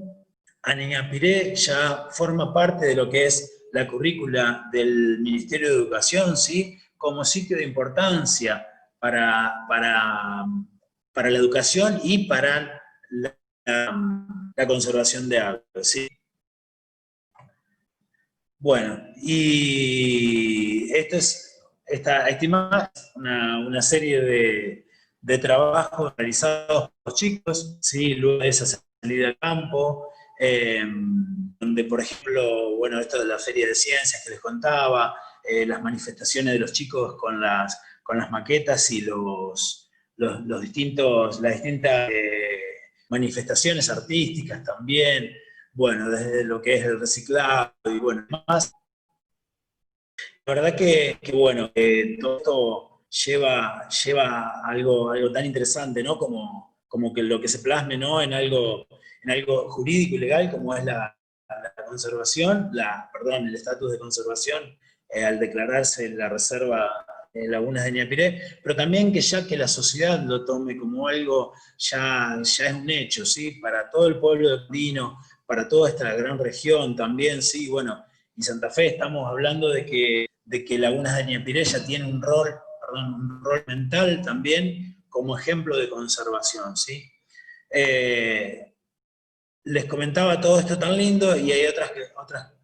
Aniñapiré ya forma parte de lo que es la currícula del Ministerio de Educación, ¿sí? Como sitio de importancia para la educación y para la conservación de aves, ¿sí? Bueno, y esta imagen es una serie de trabajos realizados por los chicos, ¿sí? Luego de esa salida al campo, donde, por ejemplo, bueno, esto de la feria de ciencias que les contaba, las manifestaciones de los chicos con las maquetas y las distintas manifestaciones artísticas también, bueno, desde lo que es el reciclado y bueno, más. La verdad que bueno, todo esto lleva algo tan interesante, ¿no? Como que lo que se plasme, ¿no? en algo jurídico y legal, como es la conservación, el estatus de conservación, al declararse la reserva Lagunas de Ñapiré, pero también que la sociedad lo tome como algo, ya es un hecho, ¿sí? Para todo el pueblo de Andino, para toda esta gran región también, sí, bueno, y Santa Fe estamos hablando de que Lagunas de Ñapiré ya tiene un rol mental también como ejemplo de conservación, ¿sí? Les comentaba todo esto tan lindo y hay otras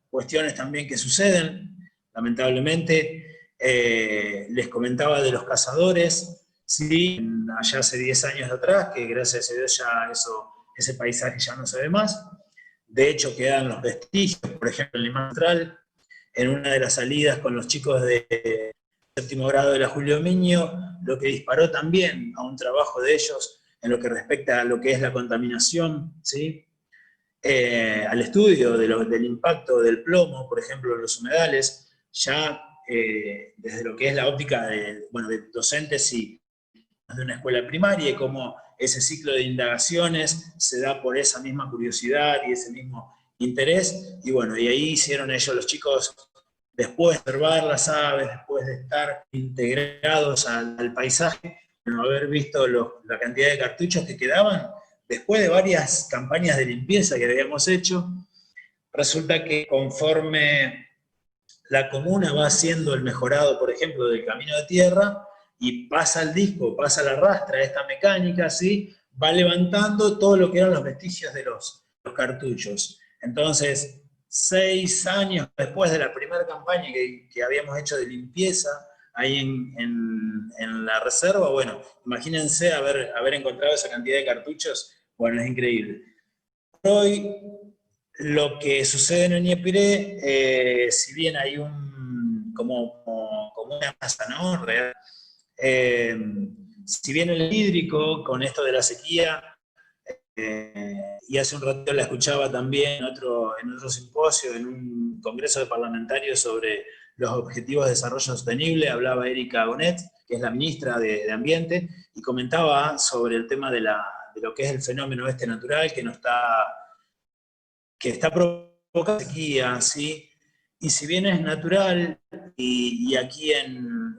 cuestiones también que suceden, lamentablemente. Les comentaba de los cazadores, ¿sí? Allá hace 10 años atrás, que gracias a Dios ya ese paisaje ya no se ve más. De hecho, quedan los vestigios, por ejemplo, en Lima Central, en una de las salidas con los chicos de séptimo grado de la Julio Miño, lo que disparó también a un trabajo de ellos en lo que respecta a lo que es la contaminación, ¿sí? Al estudio del impacto del plomo, por ejemplo, en los humedales, ya desde lo que es la óptica de docentes y de una escuela primaria, y cómo ese ciclo de indagaciones se da por esa misma curiosidad y ese mismo interés, y bueno, y ahí hicieron ellos, los chicos, después de observar las aves, después de estar integrados al paisaje, bueno, haber visto la cantidad de cartuchos que quedaban, después de varias campañas de limpieza que habíamos hecho, resulta que conforme la comuna va haciendo el mejorado, por ejemplo, del camino de tierra, y pasa el disco, pasa la rastra, esta mecánica, ¿sí? Va levantando todo lo que eran los vestigios de los cartuchos. Entonces, 6 años después de la primera campaña que habíamos hecho de limpieza, ahí en la reserva, bueno, imagínense haber encontrado esa cantidad de cartuchos, bueno, es increíble. Hoy, lo que sucede en Ñapiré, si bien hay como una masa, ¿no? Real, si bien el hídrico, con esto de la sequía, y hace un rato la escuchaba también en otro simposio, en un congreso de parlamentarios sobre los objetivos de desarrollo sostenible, hablaba Erika Bonet, que es la ministra de Ambiente, y comentaba sobre el tema de lo que es el fenómeno natural que está provocando sequía, ¿sí? Y si bien es natural, y aquí en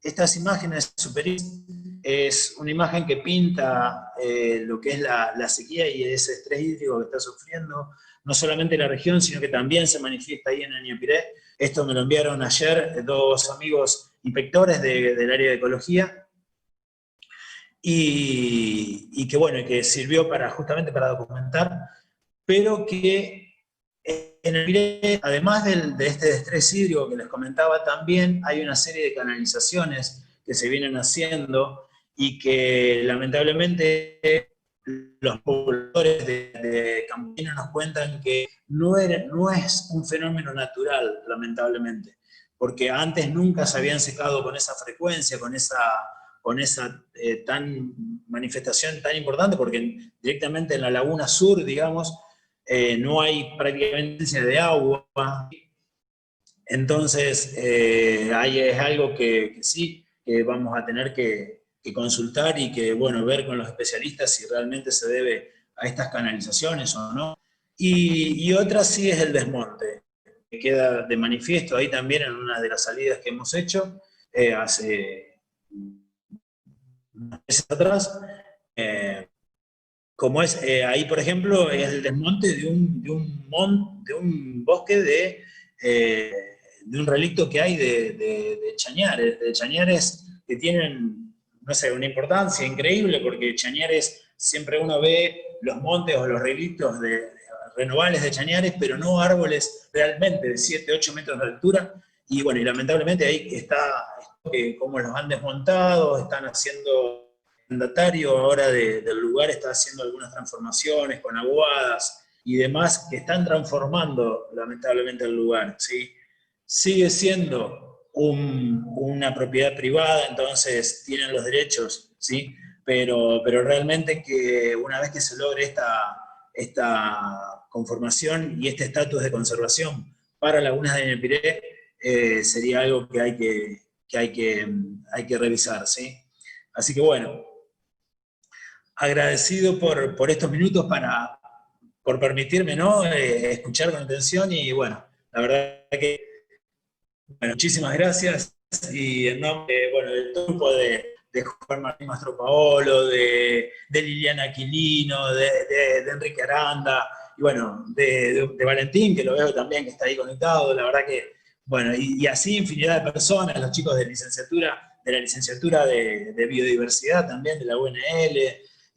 estas imágenes superiores, es una imagen que pinta lo que es la sequía y ese estrés hídrico que está sufriendo, no solamente la región, sino que también se manifiesta ahí en Ñapiré. Esto me lo enviaron ayer 2 amigos inspectores del área de ecología, y que bueno, que sirvió justamente para documentar, pero que en el Ñapiré, además de este estrés hídrico que les comentaba, también hay una serie de canalizaciones que se vienen haciendo y que lamentablemente los pobladores de Campina nos cuentan que no es un fenómeno natural, lamentablemente, porque antes nunca se habían secado con esa frecuencia, con esa manifestación tan importante, porque directamente en la laguna sur, digamos, no hay prácticamente de agua. Entonces, es algo que sí, que vamos a tener que consultar y que, bueno, ver con los especialistas si realmente se debe a estas canalizaciones o no. Y otra sí es el desmonte. queda de manifiesto ahí también en una de las salidas que hemos hecho hace unos meses atrás, como es ahí, por ejemplo, es el desmonte de un bosque de un relicto que hay de chañares que tienen, no sé, una importancia increíble, porque chañares, siempre uno ve los montes o los relictos renovables de chañares, pero no árboles realmente de 7, 8 metros de altura, y bueno, y lamentablemente ahí está como los han desmontado, están haciendo. El mandatario ahora del lugar está haciendo algunas transformaciones con aguadas y demás que están transformando lamentablemente el lugar, ¿sí? Sigue siendo una propiedad privada, entonces tienen los derechos, ¿sí? Pero realmente que una vez que se logre esta conformación y este estatus de conservación para Lagunas de Ñepiré, sería algo que hay que revisar, ¿sí? Así que bueno, agradecido por estos minutos por permitirme, ¿no? Escuchar con atención y bueno, la verdad que bueno, muchísimas gracias y en nombre bueno, del grupo de Juan Martín Mastro Paolo, de Liliana Aquilino, de Enrique Aranda y bueno, de Valentín, que lo veo también que está ahí conectado, la verdad que, bueno, y así infinidad de personas, los chicos de la licenciatura de Biodiversidad también, de la UNL,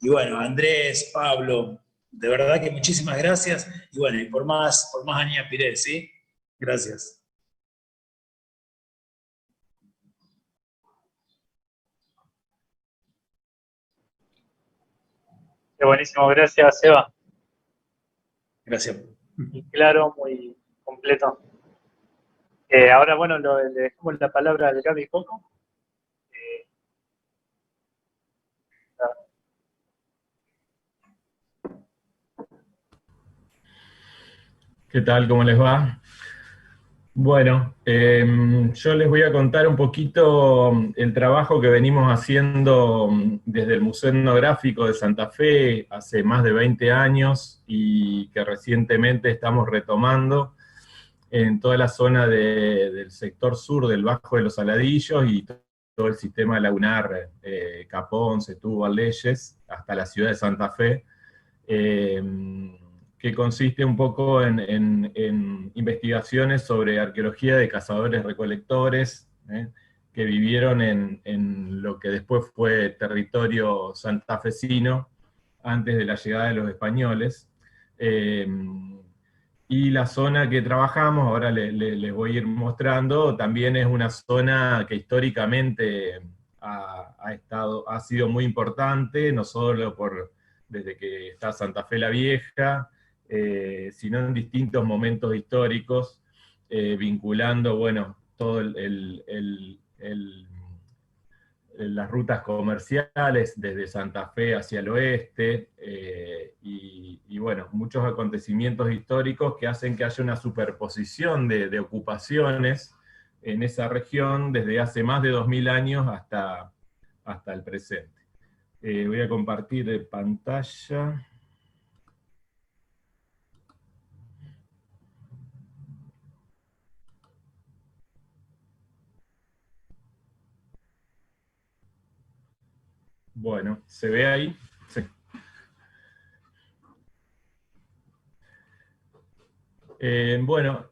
y bueno, Andrés, Pablo, de verdad que muchísimas gracias, y bueno, y por más Aña Piré, ¿sí? Gracias. Qué buenísimo, gracias, Seba. Gracias. Muy claro, muy completo. Ahora, bueno, le dejamos la palabra al Gaby Coco. ¿Qué tal? ¿Cómo les va? Bueno, yo les voy a contar un poquito el trabajo que venimos haciendo desde el Museo Etnográfico de Santa Fe hace más de 20 años y que recientemente estamos retomando en toda la zona del sector sur del Bajo de los Saladillos y todo el sistema lagunar, Capón, Setúbal, Leyes, hasta la ciudad de Santa Fe. Que consiste un poco en investigaciones sobre arqueología de cazadores-recolectores, que vivieron en lo que después fue territorio santafesino, antes de la llegada de los españoles. Y la zona que trabajamos, ahora les voy a ir mostrando, también es una zona que históricamente ha sido muy importante, no solo desde que está Santa Fe la Vieja, sino en distintos momentos históricos, vinculando, bueno, todo las rutas comerciales desde Santa Fe hacia el oeste, y bueno, muchos acontecimientos históricos que hacen que haya una superposición de ocupaciones en esa región desde hace más de 2000 años hasta el presente. Voy a compartir pantalla. Bueno, ¿se ve ahí? Sí. Bueno,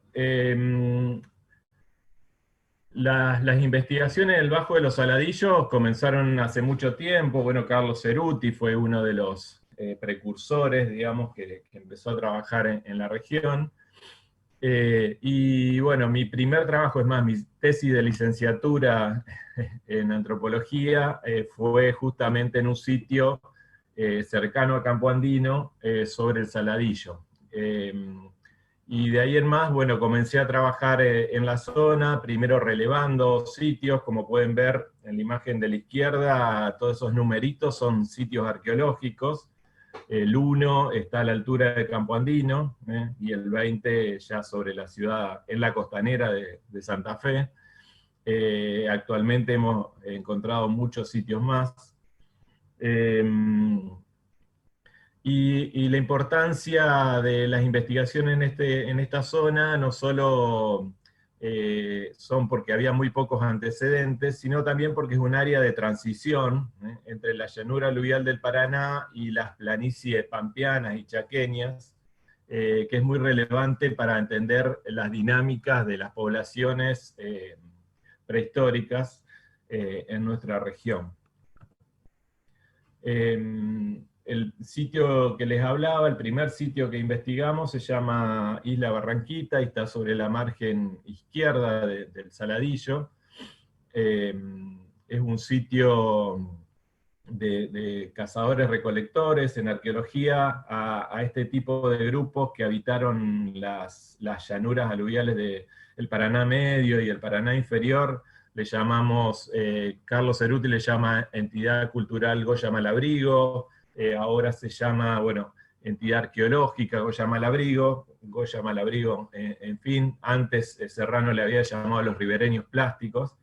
las investigaciones del Bajo de los Saladillos comenzaron hace mucho tiempo. Bueno, Carlos Ceruti fue uno de los precursores, digamos, que empezó a trabajar en la región. Y bueno, mi primer trabajo, es más, mi tesis de licenciatura en antropología fue justamente en un sitio cercano a Campo Andino, sobre el Saladillo. Y de ahí en más, bueno, comencé a trabajar en la zona, primero relevando sitios, como pueden ver en la imagen de la izquierda, todos esos numeritos son sitios arqueológicos. El 1 está a la altura de Campo Andino, y el 20 ya sobre la ciudad, en la costanera de Santa Fe. Actualmente hemos encontrado muchos sitios más. Y la importancia de las investigaciones en esta zona no solo son porque había muy pocos antecedentes, sino también porque es un área de transición entre la llanura aluvial del Paraná y las planicies pampeanas y chaqueñas, que es muy relevante para entender las dinámicas de las poblaciones prehistóricas en nuestra región. El sitio que les hablaba, el primer sitio que investigamos, se llama Isla Barranquita y está sobre la margen izquierda del Saladillo. Es un sitio de cazadores-recolectores. En arqueología a este tipo de grupos que habitaron las llanuras aluviales del Paraná Medio y el Paraná Inferior, le llamamos, Carlos Ceruti le llama Entidad Cultural Goya Malabrigo, ahora se llama, bueno, Entidad Arqueológica Goya Malabrigo, en fin, antes Serrano le había llamado a los ribereños plásticos.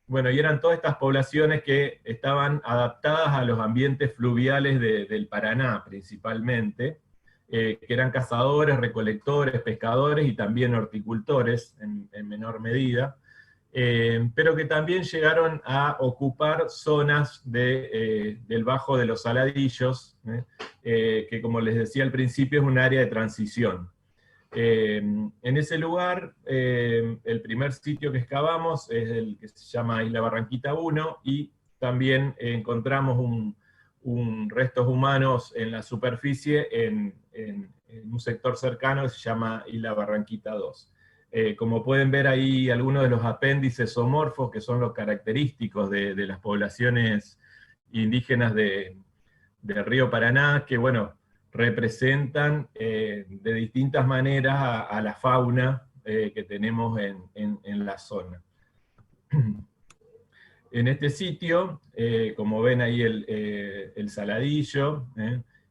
Bueno, y eran todas estas poblaciones que estaban adaptadas a los ambientes fluviales del Paraná, principalmente, que eran cazadores, recolectores, pescadores y también horticultores, en menor medida, pero que también llegaron a ocupar zonas del Bajo de los Saladillos, que como les decía al principio es un área de transición. En ese lugar, el primer sitio que excavamos es el que se llama Isla Barranquita 1, y también encontramos restos humanos en la superficie en un sector cercano que se llama Isla Barranquita 2. Como pueden ver ahí, algunos de los apéndices zoomorfos, que son los característicos de las poblaciones indígenas del río Paraná, que bueno, representan de distintas maneras a la fauna que tenemos en la zona. En este sitio, como ven ahí el Saladillo,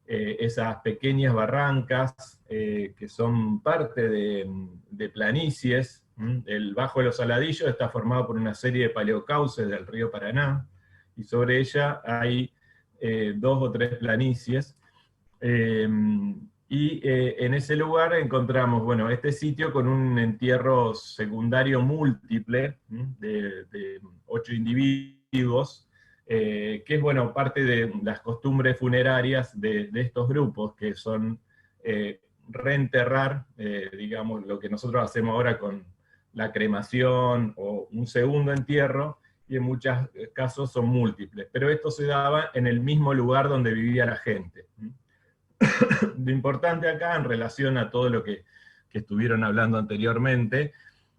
esas pequeñas barrancas que son parte de planicies. El Bajo de los Saladillos está formado por una serie de paleocauces del río Paraná, y sobre ella hay 2 o 3 planicies. En ese lugar encontramos, bueno, este sitio con un entierro secundario múltiple de 8 individuos, que es, bueno, parte de las costumbres funerarias de estos grupos, que son reenterrar, digamos, lo que nosotros hacemos ahora con la cremación o un segundo entierro, y en muchos casos son múltiples, pero esto se daba en el mismo lugar donde vivía la gente. Lo importante acá, en relación a todo lo que estuvieron hablando anteriormente,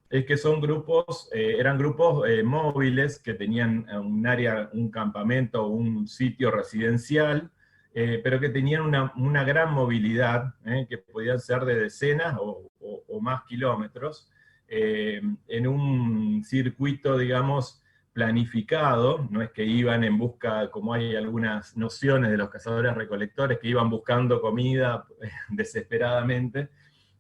es que son grupos, eran grupos móviles, que tenían un área, un campamento, un sitio residencial, pero que tenían una gran movilidad, que podían ser de decenas o más kilómetros, en un circuito, digamos, planificado. No es que iban en busca, como hay algunas nociones de los cazadores-recolectores, que iban buscando comida desesperadamente,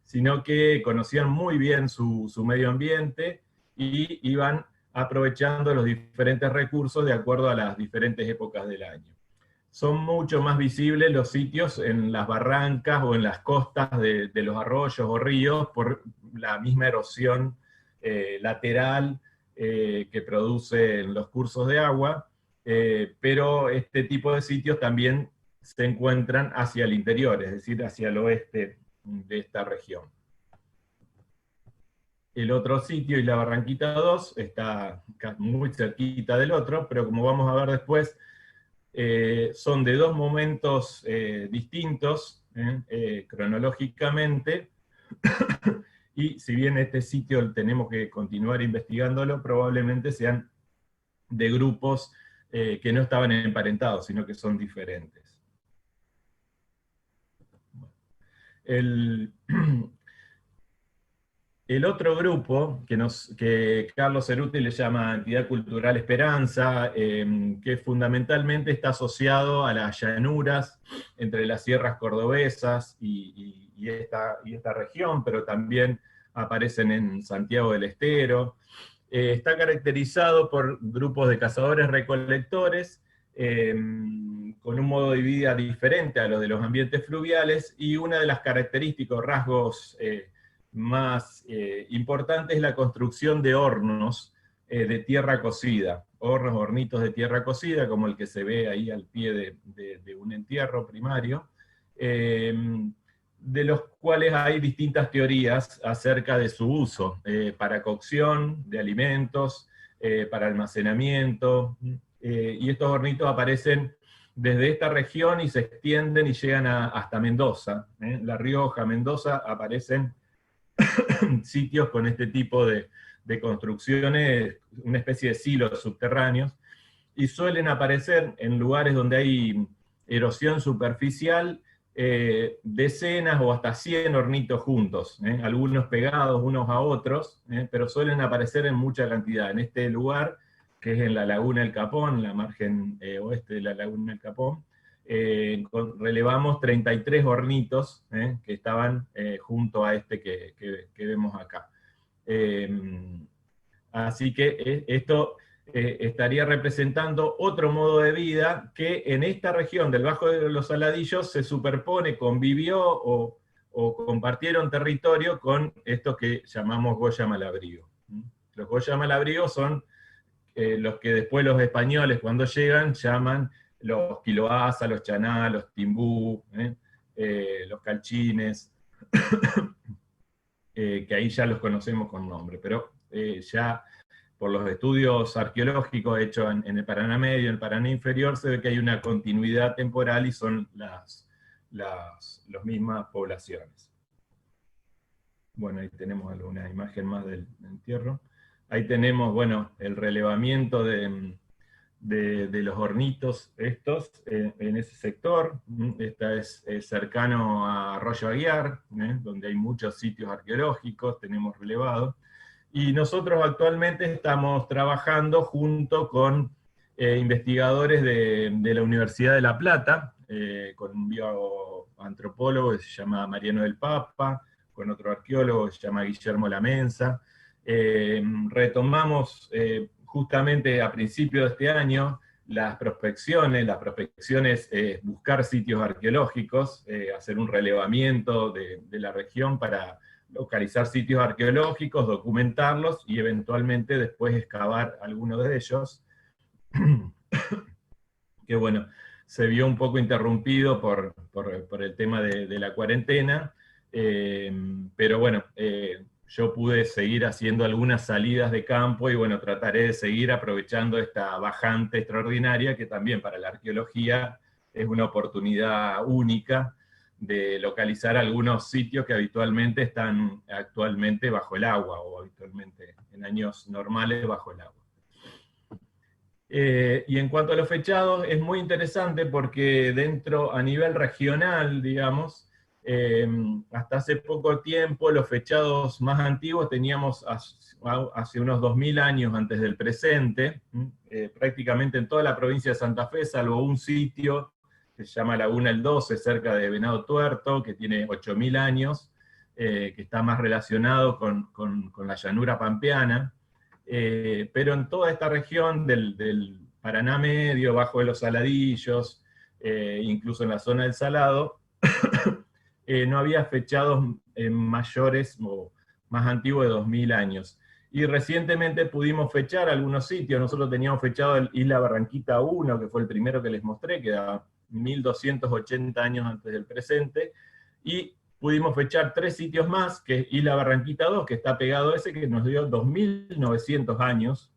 sino que conocían muy bien su medio ambiente y iban aprovechando los diferentes recursos de acuerdo a las diferentes épocas del año. Son mucho más visibles los sitios en las barrancas o en las costas de los arroyos o ríos, por la misma erosión lateral que producen los cursos de agua, pero este tipo de sitios también se encuentran hacia el interior, es decir, hacia el oeste de esta región. El otro sitio, Isla Barranquita 2, está muy cerquita del otro, pero como vamos a ver después, son de 2 momentos distintos cronológicamente, y si bien este sitio tenemos que continuar investigándolo, probablemente sean de grupos que no estaban emparentados, sino que son diferentes. El otro grupo, que Carlos Ceruti le llama Entidad Cultural Esperanza, que fundamentalmente está asociado a las llanuras entre las sierras cordobesas y esta región, pero también aparecen en Santiago del Estero. Está caracterizado por grupos de cazadores-recolectores, con un modo de vida diferente a lo de los ambientes fluviales, y una de las características, rasgos más importantes es la construcción de hornos de tierra cocida, hornitos de tierra cocida, como el que se ve ahí al pie de un entierro primario, de los cuales hay distintas teorías acerca de su uso, para cocción de alimentos, para almacenamiento, y estos hornitos aparecen desde esta región y se extienden y llegan hasta Mendoza. La Rioja, Mendoza, aparecen sitios con este tipo de construcciones, una especie de silos subterráneos, y suelen aparecer en lugares donde hay erosión superficial, decenas o hasta 100 hornitos juntos, algunos pegados unos a otros, pero suelen aparecer en mucha cantidad. En este lugar, que es en la Laguna del Capón, la margen oeste de la Laguna del Capón, relevamos 33 hornitos que estaban junto a este que vemos acá. Así que esto estaría representando otro modo de vida que en esta región del Bajo de los Saladillos se superpone, convivió o compartieron territorio con estos que llamamos Goya Malabrigo. Los Goya Malabrigo son los que después los españoles, cuando llegan, llaman los Quiloasa, los Chaná, los Timbú, los Calchines, que ahí ya los conocemos con nombre, pero ya por los estudios arqueológicos hechos en el Paraná Medio, en el Paraná Inferior, se ve que hay una continuidad temporal y son las mismas poblaciones. Bueno, ahí tenemos alguna imagen más del entierro. Ahí tenemos, bueno, el relevamiento de los hornitos estos en ese sector. Esta es cercano a Arroyo Aguiar, donde hay muchos sitios arqueológicos, tenemos relevado. Y nosotros actualmente estamos trabajando junto con investigadores de la Universidad de La Plata, con un bioantropólogo que se llama Mariano del Papa, con otro arqueólogo que se llama Guillermo Lamensa. Retomamos justamente a principios de este año las prospecciones es buscar sitios arqueológicos, hacer un relevamiento de la región para localizar sitios arqueológicos, documentarlos y eventualmente después excavar algunos de ellos, que bueno, se vio un poco interrumpido por el tema de la cuarentena, pero bueno, yo pude seguir haciendo algunas salidas de campo y bueno, trataré de seguir aprovechando esta bajante extraordinaria que también para la arqueología es una oportunidad única de localizar algunos sitios que habitualmente están actualmente bajo el agua, o habitualmente en años normales bajo el agua. Y en cuanto a los fechados, es muy interesante porque a nivel regional, digamos, hasta hace poco tiempo los fechados más antiguos teníamos hace unos 2000 años antes del presente, prácticamente en toda la provincia de Santa Fe, salvo un sitio que se llama Laguna el 12, cerca de Venado Tuerto, que tiene 8000 años, que está más relacionado con la llanura pampeana, pero en toda esta región del Paraná Medio, Bajo de los Saladillos, incluso en la zona del Salado, no había fechados mayores o más antiguos de 2000 años. Y recientemente pudimos fechar algunos sitios. Nosotros teníamos fechado el Isla Barranquita 1, que fue el primero que les mostré, que da 1280 años antes del presente, y pudimos fechar 3 sitios más, que es Isla Barranquita 2, que está pegado a ese, que nos dio 2900 años,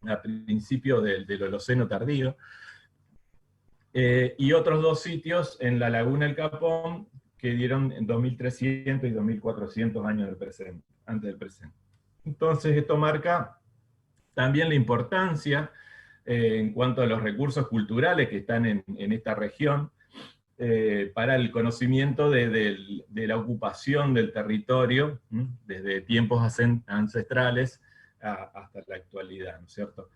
a principios del Holoceno tardío, y otros 2 sitios en la Laguna del Capón, que dieron 2300 y 2400 años antes del presente. Entonces esto marca también la importancia en cuanto a los recursos culturales que están en esta región, para el conocimiento de la ocupación del territorio, desde tiempos ancestrales hasta la actualidad, ¿no es cierto?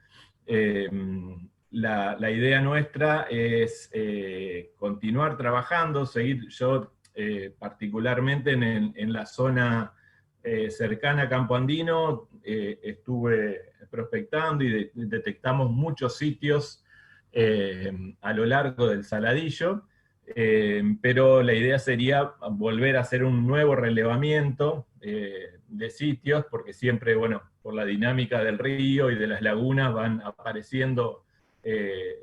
La idea nuestra es continuar trabajando, seguir, yo particularmente en la zona cercana a Campo Andino, estuve prospectando y detectamos muchos sitios a lo largo del Saladillo, pero la idea sería volver a hacer un nuevo relevamiento de sitios, porque siempre, bueno, por la dinámica del río y de las lagunas van apareciendo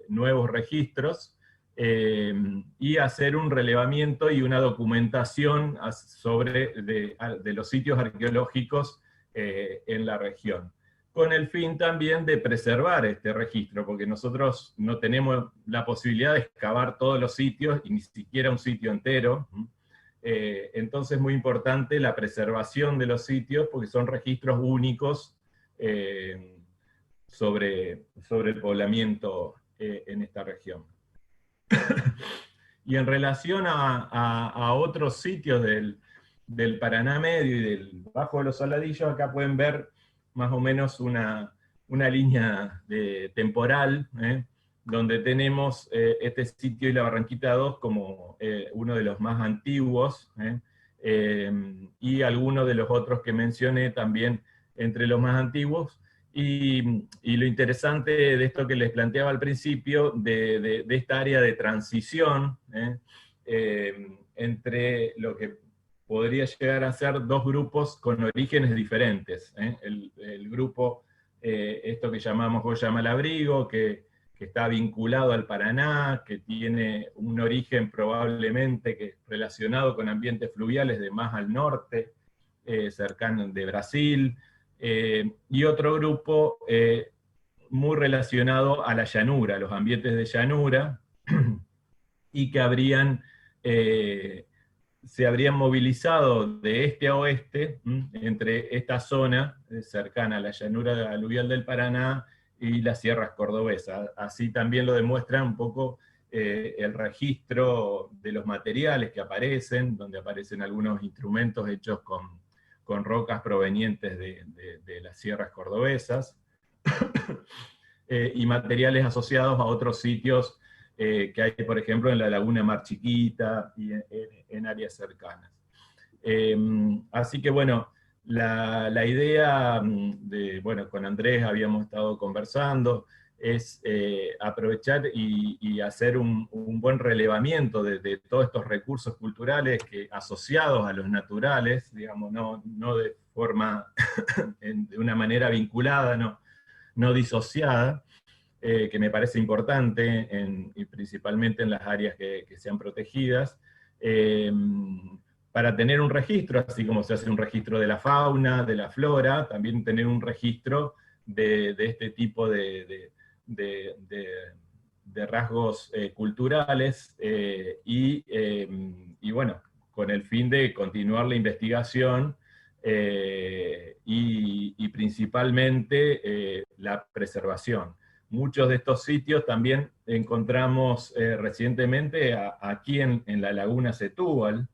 nuevos registros, y hacer un relevamiento y una documentación de los sitios arqueológicos en la región, con el fin también de preservar este registro, porque nosotros no tenemos la posibilidad de excavar todos los sitios, y ni siquiera un sitio entero. Entonces es muy importante la preservación de los sitios, porque son registros únicos sobre el poblamiento en esta región. Y en relación a otros sitios del Paraná Medio y del Bajo de los Saladillos, acá pueden ver más o menos una línea temporal, donde tenemos este sitio y la Barranquita 2 como uno de los más antiguos, y algunos de los otros que mencioné también entre los más antiguos. Y lo interesante de esto que les planteaba al principio, de esta área de transición, entre lo que podría llegar a ser dos grupos con orígenes diferentes. El grupo, esto que llamamos Goya Malabrigo, que está vinculado al Paraná, que tiene un origen probablemente que relacionado con ambientes fluviales de más al norte, cercano de Brasil, y otro grupo muy relacionado a la llanura, a los ambientes de llanura, y que se habrían movilizado de este a oeste, entre esta zona cercana a la llanura aluvial del Paraná y las sierras cordobesas. Así también lo demuestra un poco el registro de los materiales que aparecen, donde aparecen algunos instrumentos hechos con rocas provenientes de las sierras cordobesas, y materiales asociados a otros sitios que hay, por ejemplo, en la laguna Mar Chiquita y en áreas cercanas. Así que bueno, la idea bueno, con Andrés habíamos estado conversando, es aprovechar y hacer un buen relevamiento de todos estos recursos culturales asociados a los naturales, digamos, no de forma, de una manera vinculada, no disociada, que me parece importante, y principalmente en las áreas que sean protegidas, para tener un registro, así como se hace un registro de la fauna, de la flora, también tener un registro de este tipo de rasgos culturales, y bueno, con el fin de continuar la investigación, y principalmente la preservación. Muchos de estos sitios también encontramos recientemente aquí en la laguna Setúbal,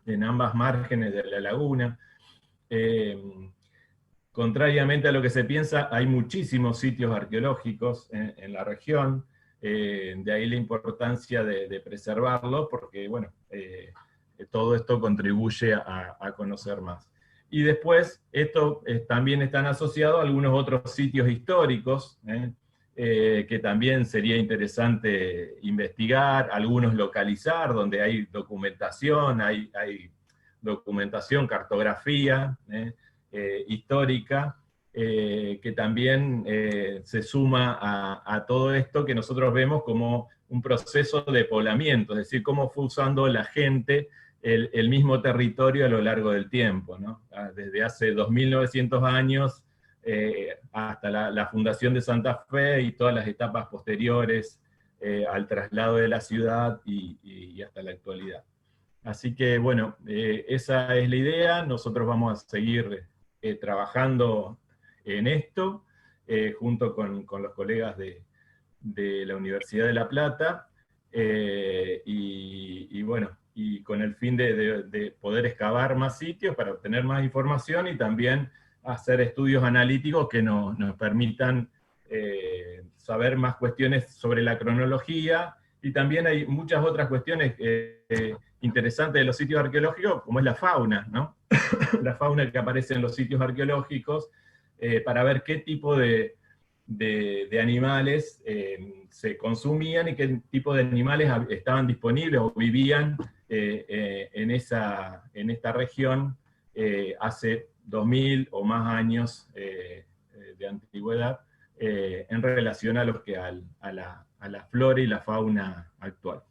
en ambas márgenes de la laguna. Contrariamente a lo que se piensa, hay muchísimos sitios arqueológicos en la región, de ahí la importancia de preservarlo, porque bueno, todo esto contribuye a conocer más. Y después, esto también están asociados a algunos otros sitios históricos, que también sería interesante investigar, algunos localizar, donde hay documentación, hay documentación, cartografía histórica, que también se suma a todo esto que nosotros vemos como un proceso de poblamiento, es decir, cómo fue usando la gente el mismo territorio a lo largo del tiempo, ¿no? Desde hace 2900 años hasta la fundación de Santa Fe y todas las etapas posteriores al traslado de la ciudad y hasta la actualidad. Así que bueno, esa es la idea. Nosotros vamos a seguir trabajando en esto, junto con los colegas de la Universidad de La Plata, y bueno, y con el fin de poder excavar más sitios para obtener más información, y también hacer estudios analíticos que nos permitan saber más cuestiones sobre la cronología, y también hay muchas otras cuestiones interesantes de los sitios arqueológicos, como es la fauna, ¿no? La fauna que aparece en los sitios arqueológicos, para ver qué tipo de de animales se consumían y qué tipo de animales estaban disponibles o vivían en esta región hace 2000 o más años de antigüedad, en relación a lo que a la flora y la fauna actual.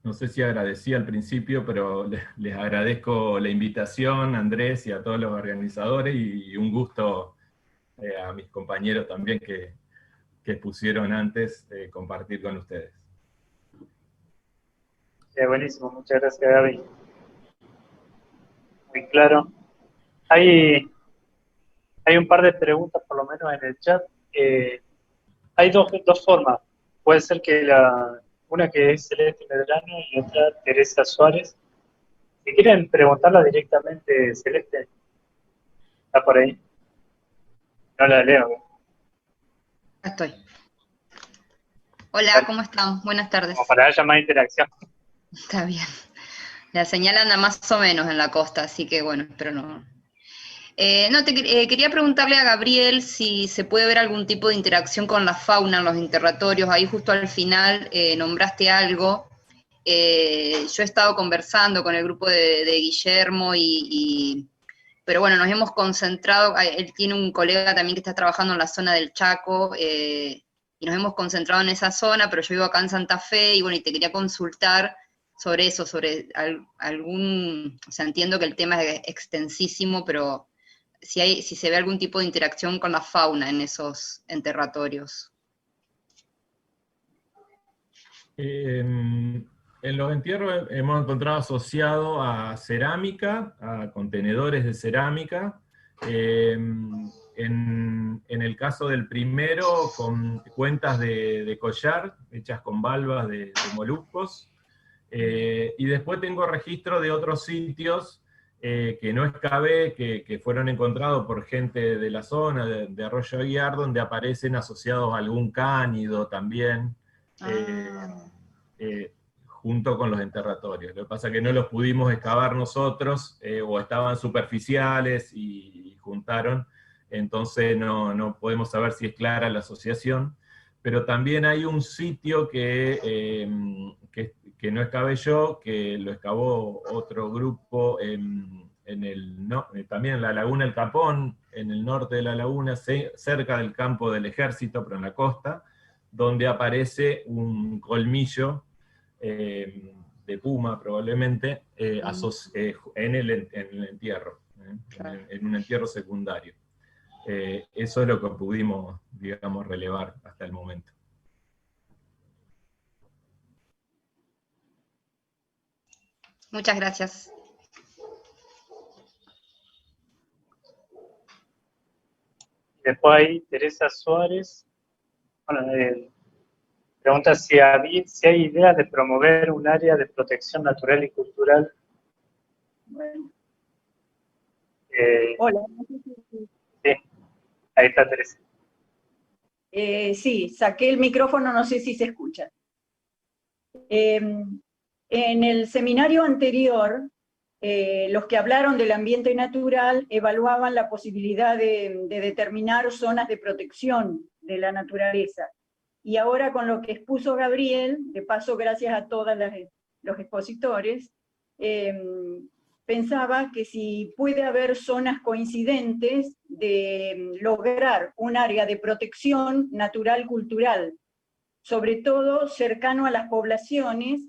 No sé si agradecí al principio, pero les agradezco la invitación, Andrés, y a todos los organizadores, y un gusto a mis compañeros también que pusieron antes compartir con ustedes. Buenísimo, muchas gracias, Gaby. Muy claro. Hay un par de preguntas, por lo menos en el chat. Hay dos formas. Puede ser que una que es Celeste Medrano y otra Teresa Suárez. Si quieren preguntarla directamente, Celeste, está por ahí. No la leo. Estoy. Hola, ¿cómo están? Buenas tardes. Como para haya más interacción. Está bien. La señal anda más o menos en la costa, así que bueno, pero no. Quería preguntarle a Gabriel si se puede ver algún tipo de interacción con la fauna en los interrogatorios. Ahí justo al final nombraste algo. Yo he estado conversando con el grupo de Guillermo pero bueno, nos hemos concentrado, él tiene un colega también que está trabajando en la zona del Chaco, y nos hemos concentrado en esa zona, pero yo vivo acá en Santa Fe, y bueno, y te quería consultar sobre eso, sobre o sea, entiendo que el tema es extensísimo, pero si se ve algún tipo de interacción con la fauna en esos enterratorios. En los entierros hemos encontrado asociado a cerámica, a contenedores de cerámica. En el caso del primero, con cuentas de collar, hechas con valvas de moluscos. Y después tengo registro de otros sitios que no excavé, que fueron encontrados por gente de la zona, de Arroyo Aguiar, donde aparecen asociados a algún cánido también. Junto con los enterratorios. Lo que pasa es que no los pudimos excavar nosotros, o estaban superficiales y juntaron, entonces no podemos saber si es clara la asociación, pero también hay un sitio que no excavé yo, que lo excavó otro grupo también en la Laguna El Capón, en el norte de la laguna, cerca del campo del ejército, pero en la costa, donde aparece un colmillo de puma probablemente en el entierro, en un entierro secundario. Eso es lo que pudimos, digamos, relevar hasta el momento. Muchas gracias. Después hay Teresa Suárez. Bueno, pregunta si hay ideas de promover un área de protección natural y cultural. Bueno. Eh, Hola. Sí, ahí está Teresa. Sí, saqué el micrófono, no sé si se escucha. En el seminario anterior, los que hablaron del ambiente natural evaluaban la posibilidad de determinar zonas de protección de la naturaleza. Y ahora con lo que expuso Gabriel, de paso gracias a todos los expositores, pensaba que si puede haber zonas coincidentes de lograr un área de protección natural cultural, sobre todo cercano a las poblaciones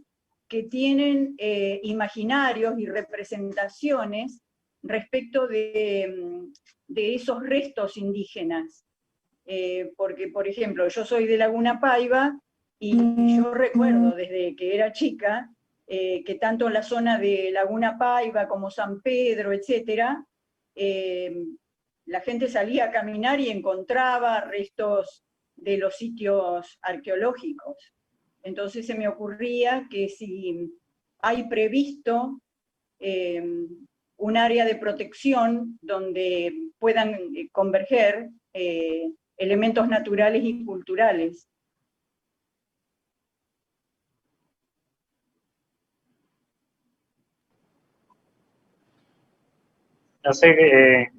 que tienen imaginarios y representaciones respecto de esos restos indígenas. Porque, por ejemplo, yo soy de Laguna Paiva y yo recuerdo desde que era chica que tanto en la zona de Laguna Paiva como San Pedro, etcétera, la gente salía a caminar y encontraba restos de los sitios arqueológicos. Entonces se me ocurría que si hay previsto un área de protección donde puedan converger elementos naturales y culturales. No sé,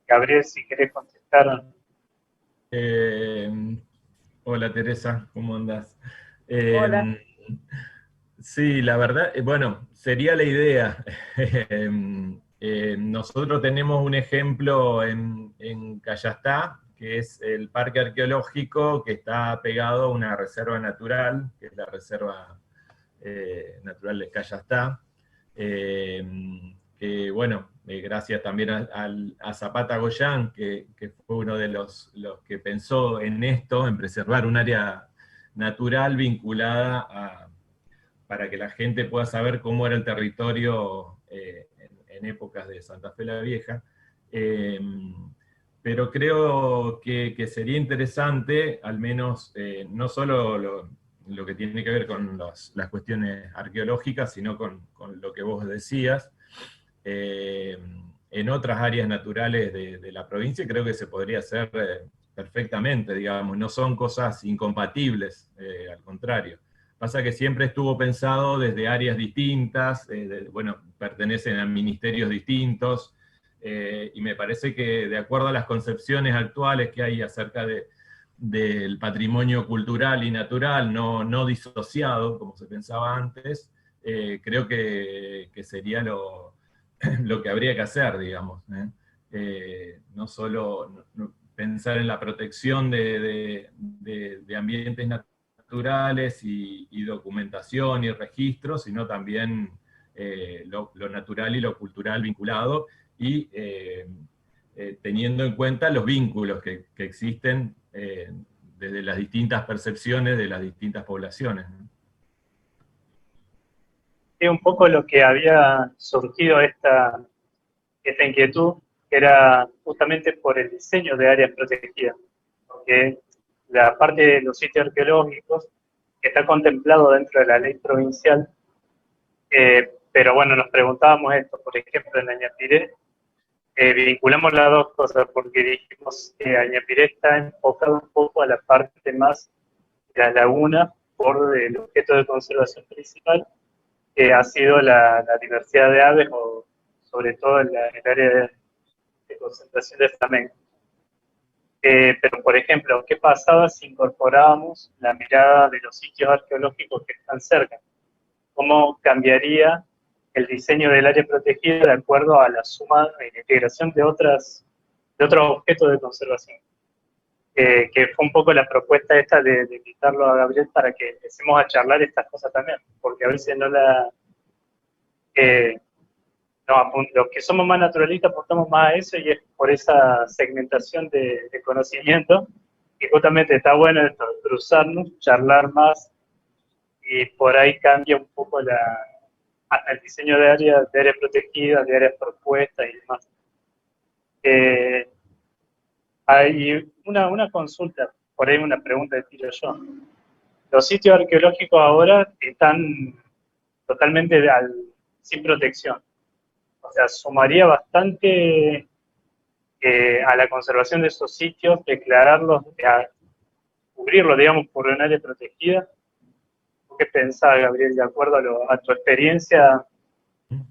Gabriel, si querés contestar. Hola Teresa, ¿cómo andás? Hola. Sí, la verdad, bueno, sería la idea. Nosotros tenemos un ejemplo en Cayastá, que es el parque arqueológico que está pegado a una reserva natural, que es la Reserva Natural de Cayastá. Que bueno, gracias también a Zapata Goyán, que fue uno de los que pensó en esto, en preservar un área natural vinculada para que la gente pueda saber cómo era el territorio en épocas de Santa Fe la Vieja. Pero creo que sería interesante, al menos, no solo lo que tiene que ver con las cuestiones arqueológicas, sino con lo que vos decías, en otras áreas naturales de la provincia creo que se podría hacer perfectamente, digamos, no son cosas incompatibles, al contrario. Pasa que siempre estuvo pensado desde áreas distintas, bueno, pertenecen a ministerios distintos, y me parece que de acuerdo a las concepciones actuales que hay acerca del patrimonio cultural y natural, no disociado, como se pensaba antes, creo que sería lo que habría que hacer, digamos. No solo pensar en la protección de ambientes naturales y documentación y registro, sino también lo natural y lo cultural vinculado, y teniendo en cuenta los vínculos que existen desde las distintas percepciones de las distintas poblaciones, ¿no? Es un poco lo que había surgido esta inquietud, que era justamente por el diseño de áreas protegidas, porque la parte de los sitios arqueológicos que está contemplado dentro de la ley provincial, pero bueno, nos preguntábamos esto, por ejemplo, en Añapiré, vinculamos las dos cosas, porque dijimos que Añapiré está enfocado un poco a la parte más de la laguna, por el objeto de conservación principal, que ha sido la diversidad de aves, o sobre todo en el área de concentración de flamenco. Pero, por ejemplo, ¿qué pasaba si incorporábamos la mirada de los sitios arqueológicos que están cerca? ¿Cómo cambiaría el diseño del área protegida de acuerdo a la suma y la integración de otros objetos de conservación? Que fue un poco la propuesta esta de invitarlo a Gabriel para que empecemos a charlar estas cosas también, porque a veces no, los que somos más naturalistas aportamos más a eso, y es por esa segmentación de conocimiento, y justamente está bueno esto, cruzarnos, charlar más, y por ahí cambia un poco hasta el diseño de áreas protegidas, de áreas propuestas y demás. Hay una consulta, por ahí una pregunta que tiro yo. Los sitios arqueológicos ahora están totalmente sin protección. O sea, sumaría bastante a la conservación de esos sitios, declararlos, cubrirlos, digamos, por un área protegida. ¿Qué pensás, Gabriel, de acuerdo a tu experiencia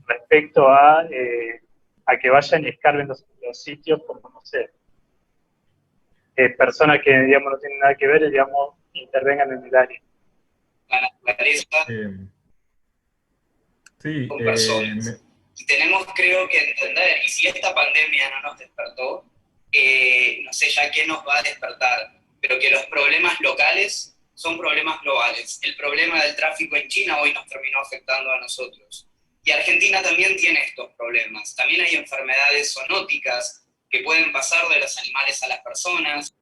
respecto a que vayan y escarben los sitios, como, no sé, personas que, digamos, no tienen nada que ver, digamos, intervengan en el área? La naturaleza Sí, con personas. Y tenemos, creo que, entender, y si esta pandemia no nos despertó, no sé ya qué nos va a despertar, pero que los problemas locales son problemas globales. El problema del tráfico en China hoy nos terminó afectando a nosotros. Y Argentina también tiene estos problemas. También hay enfermedades zoonóticas que pueden pasar de los animales a las personas.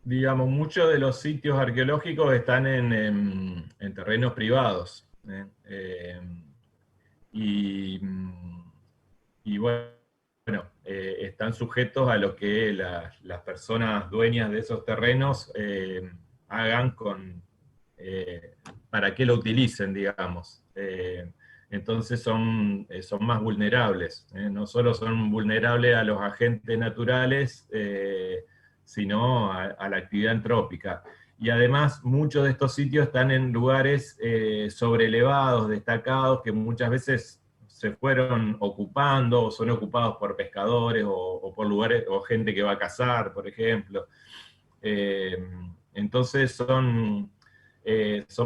Digamos, muchos de los sitios arqueológicos están en terrenos privados, y bueno, están sujetos a lo que las personas dueñas de esos terrenos hagan para que lo utilicen, digamos. Entonces son más vulnerables. No solo son vulnerables a los agentes naturales, sino a la actividad antrópica. y además muchos de estos sitios están en lugares sobrelevados, destacados, que muchas veces se fueron ocupando, o son ocupados por pescadores, o por lugares, o gente que va a cazar, por ejemplo. Entonces son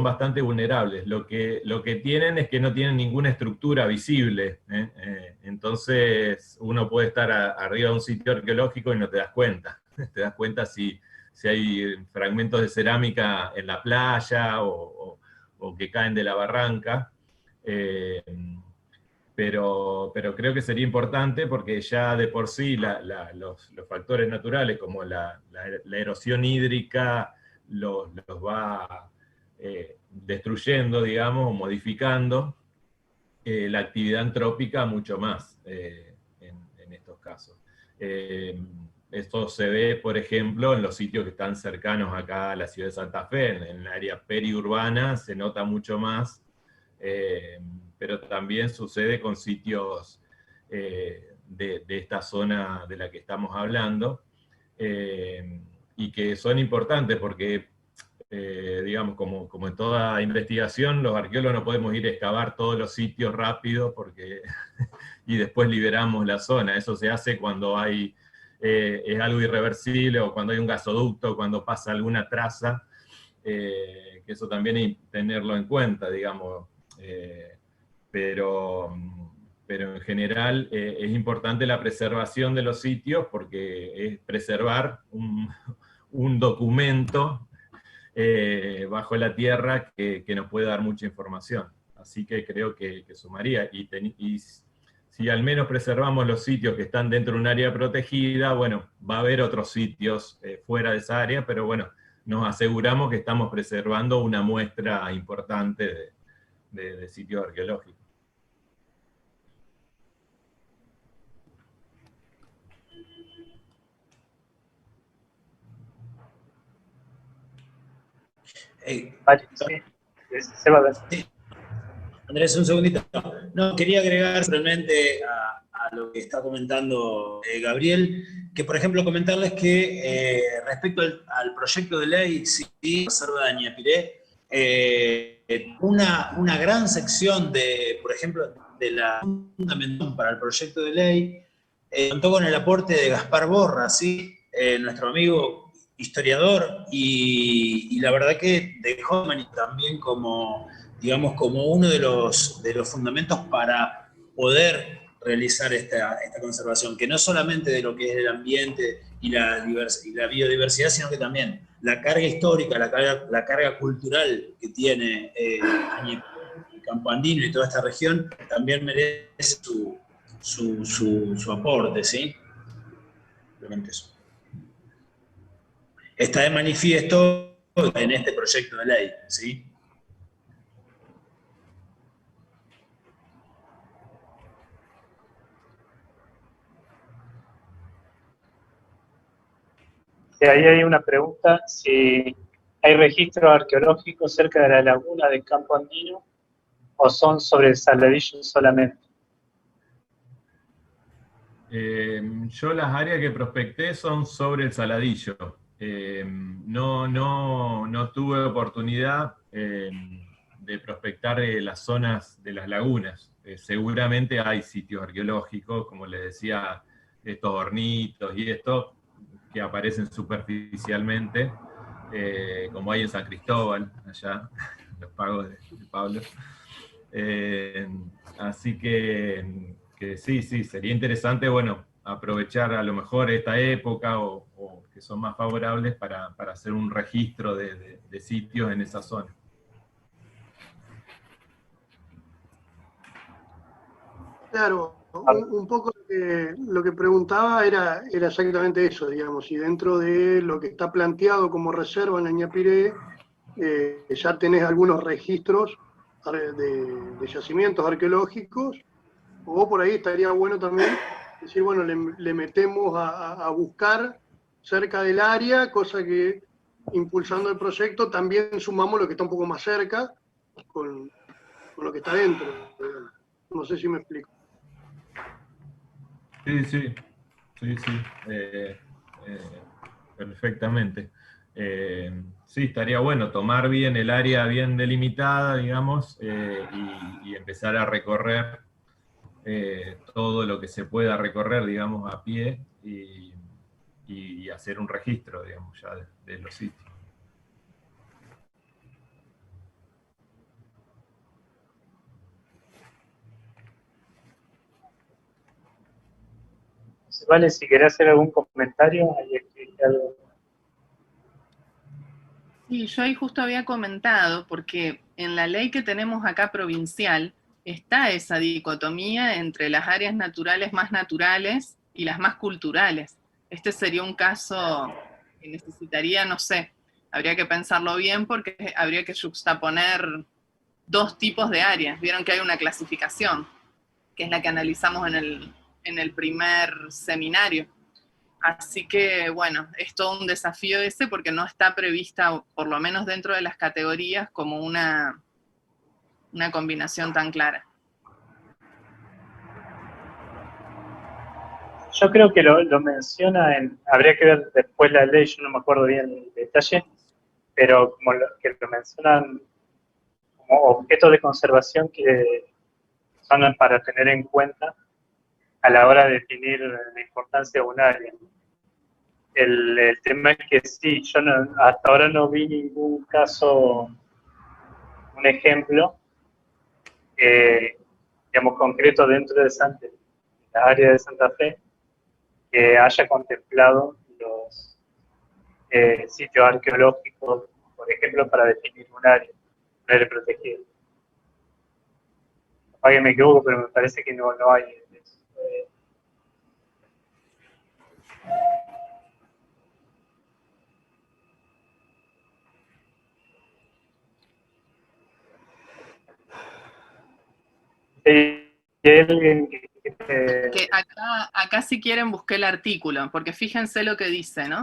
bastante vulnerables. Lo que tienen es que no tienen ninguna estructura visible. Entonces uno puede estar arriba de un sitio arqueológico y no te das cuenta. Te das cuenta si hay fragmentos de cerámica en la playa o que caen de la barranca. Pero creo que sería importante porque ya de por sí los factores naturales como la erosión hídrica los va destruyendo, digamos, o modificando la actividad antrópica mucho más en estos casos. Esto se ve, por ejemplo, en los sitios que están cercanos acá a la ciudad de Santa Fe, en el área periurbana se nota mucho más, pero también sucede con sitios de esta zona de la que estamos hablando, y que son importantes porque, digamos, como en toda investigación, los arqueólogos no podemos ir a excavar todos los sitios rápido porque y después liberamos la zona. Eso se hace cuando hay, es algo irreversible, o cuando hay un gasoducto, cuando pasa alguna traza, que eso también hay que tenerlo en cuenta, digamos. Pero en general es importante la preservación de los sitios porque es preservar un documento bajo la tierra que nos puede dar mucha información. Así que creo que sumaría. Y si al menos preservamos los sitios que están dentro de un área protegida, bueno, va a haber otros sitios fuera de esa área, pero bueno, nos aseguramos que estamos preservando una muestra importante de sitios arqueológicos. Sí. Andrés, un segundito. No, quería agregar simplemente a lo que está comentando Gabriel, que por ejemplo comentarles que respecto al proyecto de ley, Reserva de Ñapiré, una gran sección por ejemplo, de la fundamentación para el proyecto de ley contó con el aporte de Gaspar Borra, ¿sí? Nuestro amigo historiador, y la verdad que dejó también como, digamos, como uno de los fundamentos para poder realizar esta conservación, que no solamente de lo que es el ambiente y la biodiversidad, sino que también la carga histórica, la carga cultural que tiene el Campo Andino y toda esta región, también merece su aporte, ¿sí? Simplemente eso. Está de manifiesto en este proyecto de ley, ¿sí? Sí, ahí hay una pregunta, si hay registros arqueológicos cerca de la laguna del Campo Andino o son sobre el Saladillo solamente. Yo las áreas que prospecté son sobre el Saladillo. No tuve oportunidad de prospectar las zonas de las lagunas. Seguramente hay sitios arqueológicos, como les decía, estos hornitos y esto, que aparecen superficialmente, como hay en San Cristóbal, allá, los pagos de Pablo. Así que sí, sería interesante, bueno, aprovechar a lo mejor esta época o que son más favorables para hacer un registro de sitios en esa zona. Claro, un poco lo que preguntaba era exactamente eso, digamos, y dentro de lo que está planteado como reserva en Ñapiré, ya tenés algunos registros de yacimientos arqueológicos, o por ahí estaría bueno también decir, bueno, le metemos a buscar cerca del área, cosa que impulsando el proyecto también sumamos lo que está un poco más cerca con lo que está dentro. No sé si me explico. Sí, perfectamente. Sí, estaría bueno tomar bien el área bien delimitada, digamos, y empezar a recorrer todo lo que se pueda recorrer, digamos, a pie, y hacer un registro, digamos, ya de los sitios. Vale, si querés hacer algún comentario, ahí escribí algo. Sí, yo ahí justo había comentado, porque en la ley que tenemos acá provincial está esa dicotomía entre las áreas naturales más naturales y las más culturales. Este sería un caso que necesitaría, no sé, habría que pensarlo bien porque habría que juxtaponer dos tipos de áreas. Vieron que hay una clasificación, que es la que analizamos en el primer seminario. Así que, bueno, es todo un desafío ese porque no está prevista, por lo menos dentro de las categorías, como una combinación tan clara. Yo creo que lo menciona habría que ver después la ley, yo no me acuerdo bien el detalle, pero como que lo mencionan como objetos de conservación que son para tener en cuenta a la hora de definir la importancia de un área. El tema es que sí, yo hasta ahora no vi ningún caso, un ejemplo, digamos, concreto dentro de la área de Santa Fe, que haya contemplado los sitios arqueológicos, por ejemplo, para definir un área protegida. Capaz que me equivoco, pero me parece que no hay eso. ¿Hay alguien Que acá si quieren busqué el artículo, porque fíjense lo que dice, ¿no?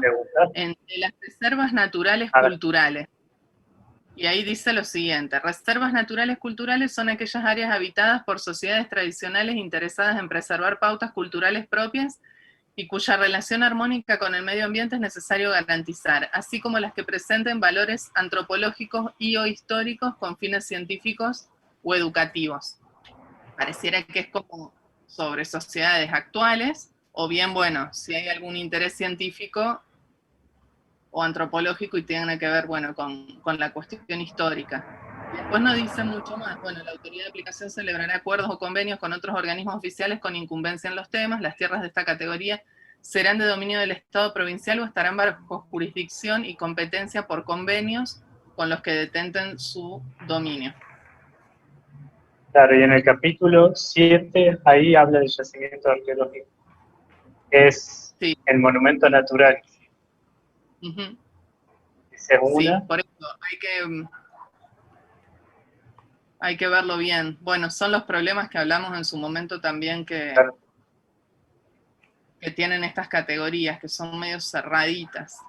Entre las reservas naturales culturales. Y ahí dice lo siguiente: reservas naturales culturales son aquellas áreas habitadas por sociedades tradicionales interesadas en preservar pautas culturales propias y cuya relación armónica con el medio ambiente es necesario garantizar, así como las que presenten valores antropológicos y o históricos con fines científicos o educativos. Pareciera que es como sobre sociedades actuales, o bien, bueno, si hay algún interés científico o antropológico y tiene que ver, bueno, con la cuestión histórica. Después no dice mucho más. Bueno, la autoridad de aplicación celebrará acuerdos o convenios con otros organismos oficiales con incumbencia en los temas. Las tierras de esta categoría serán de dominio del Estado provincial o estarán bajo jurisdicción y competencia por convenios con los que detenten su dominio. Claro, y en el capítulo 7, ahí habla de yacimiento arqueológico. Es sí, el monumento natural. Uh-huh. Dice una. Sí, por eso hay que verlo bien. Bueno, son los problemas que hablamos en su momento también claro, que tienen estas categorías, que son medio cerraditas.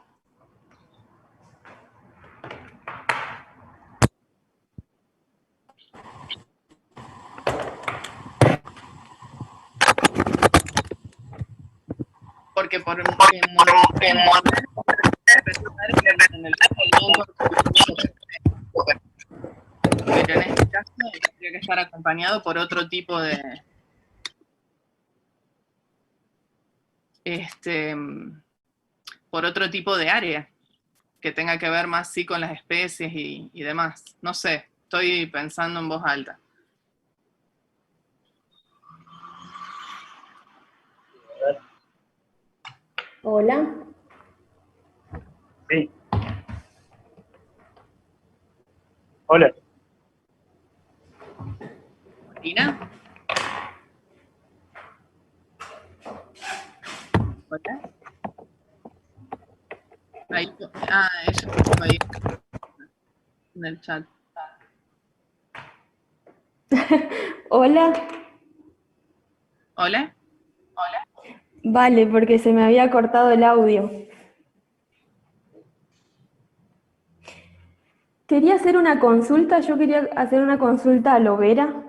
Porque pero en este caso tendría que estar acompañado por otro tipo de por otro tipo de área que tenga que ver más sí con las especies y demás. No sé, estoy pensando en voz alta. Hola. Sí. Hola. ¿Martina? ¿Hola? Ahí, ella está ahí en el chat. Hola. ¿Hola? Hola. Vale, porque se me había cortado el audio. Quería hacer una consulta, yo quería hacer una consulta a Lovera.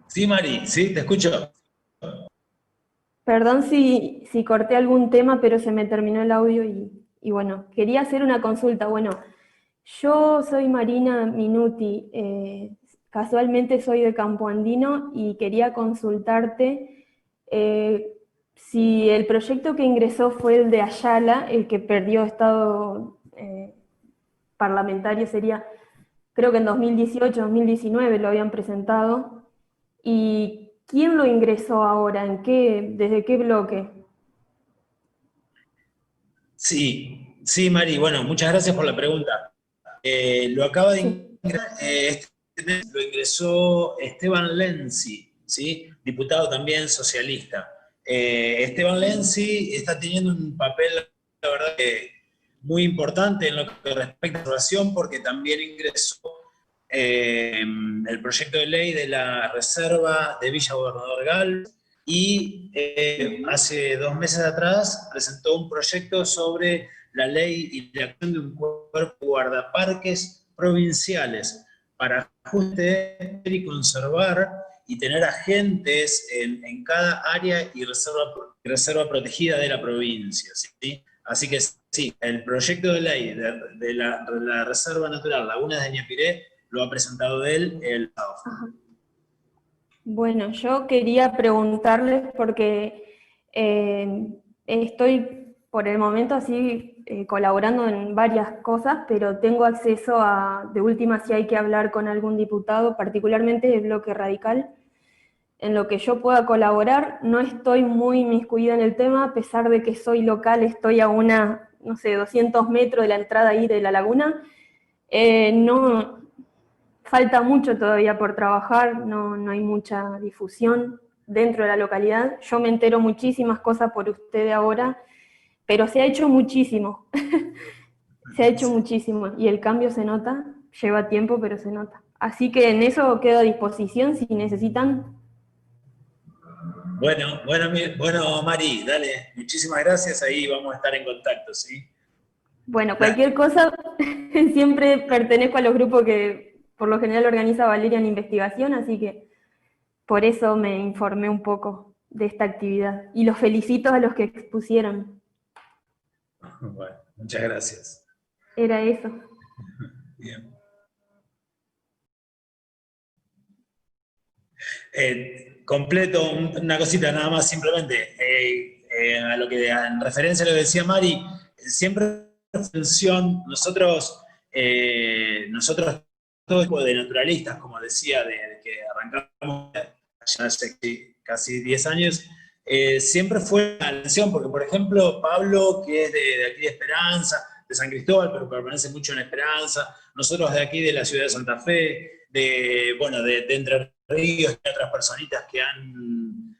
Sí, Mari, sí, te escucho. Perdón si corté algún tema, pero se me terminó el audio y bueno, quería hacer una consulta. Bueno, yo soy Marina Minuti, casualmente soy de Campo Andino y quería consultarte si el proyecto que ingresó fue el de Ayala, el que perdió estado parlamentario sería, creo que en 2018, 2019 lo habían presentado, y ¿quién lo ingresó ahora? ¿Desde qué bloque? Sí, sí, Mari, bueno, muchas gracias por la pregunta. Lo acaba de Sí. ingresar, lo ingresó Esteban Lenzi, ¿sí? Diputado también socialista. Esteban Lenzi está teniendo un papel, la verdad, muy importante en lo que respecta a la relación, porque también ingresó el proyecto de ley de la reserva de Villa Gobernador Galvez, y hace 2 meses atrás presentó un proyecto sobre la ley y la acción de un cuerpo de guardaparques provinciales para justamente y conservar y tener agentes en cada área y reserva protegida de la provincia, ¿sí? Así que sí, el proyecto de ley de la Reserva Natural Lagunas de Ñapiré lo ha presentado él el sábado. Bueno, yo quería preguntarles porque estoy por el momento así colaborando en varias cosas, pero tengo acceso a, de última, si hay que hablar con algún diputado, particularmente del bloque radical, en lo que yo pueda colaborar. No estoy muy inmiscuida en el tema, a pesar de que soy local, estoy a no sé, 200 metros de la entrada ahí de la laguna. No, falta mucho todavía por trabajar, no hay mucha difusión dentro de la localidad. Yo me entero muchísimas cosas por usted ahora, pero se ha hecho muchísimo. Se ha hecho muchísimo y el cambio se nota, lleva tiempo, pero se nota. Así que en eso quedo a disposición si necesitan. Bueno, Mari, dale, muchísimas gracias, ahí vamos a estar en contacto, ¿sí? Bueno, cualquier cosa, siempre pertenezco a los grupos que por lo general organiza Valeria en investigación, así que por eso me informé un poco de esta actividad. Y los felicito a los que expusieron. Bueno, muchas gracias. Era eso. Bien. Completo una cosita nada más, simplemente, a lo que en referencia a lo que decía Mari, siempre función, nosotros todo tipo de naturalistas, como decía, de que arrancamos ya hace casi 10 años, siempre fue la atención, porque por ejemplo, Pablo, que es de aquí de Esperanza, de San Cristóbal, pero permanece mucho en Esperanza, nosotros de aquí de la ciudad de Santa Fe, de Entre Ríos, y otras personitas que han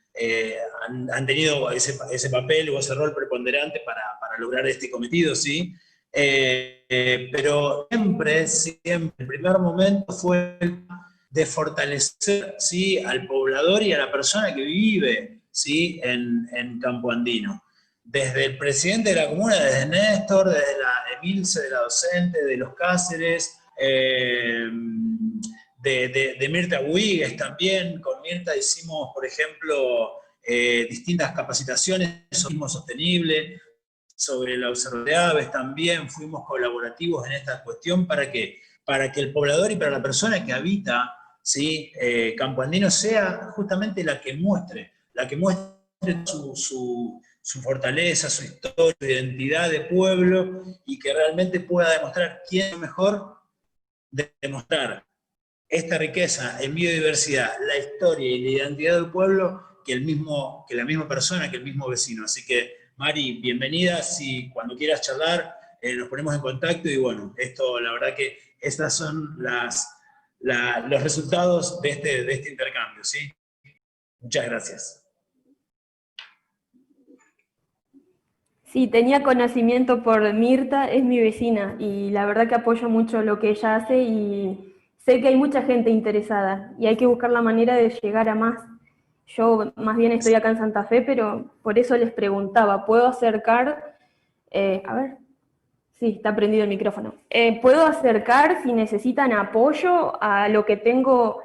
tenido ese papel o ese rol preponderante para lograr este cometido, ¿sí? Pero siempre, el primer momento fue de fortalecer, ¿sí?, al poblador y a la persona que vive, ¿sí?, en Campo Andino. Desde el presidente de la comuna, desde Néstor, desde la Emilce, de la docente, de los Cáceres, de Mirta Huigues también. Con Mirta hicimos, por ejemplo, distintas capacitaciones sobre turismo sostenible, sobre la observación de aves también. Fuimos colaborativos en esta cuestión para que el poblador y para la persona que habita, ¿sí?, Campo Andino sea justamente la que muestre su fortaleza, su historia, su identidad de pueblo, y que realmente pueda demostrar quién es mejor de demostrar esta riqueza en biodiversidad, la historia y la identidad del pueblo, que la misma persona, que el mismo vecino. Así que, Mari, bienvenida. Si cuando quieras charlar, nos ponemos en contacto. Y bueno, esto, la verdad que estas son los resultados de este intercambio, ¿sí? Muchas gracias. Sí, tenía conocimiento por Mirta, es mi vecina, y la verdad que apoyo mucho lo que ella hace, y sé que hay mucha gente interesada, y hay que buscar la manera de llegar a más. Yo más bien estoy acá en Santa Fe, pero por eso les preguntaba, ¿puedo acercar? A ver, sí, está prendido el micrófono. ¿Puedo acercar si necesitan apoyo a lo que tengo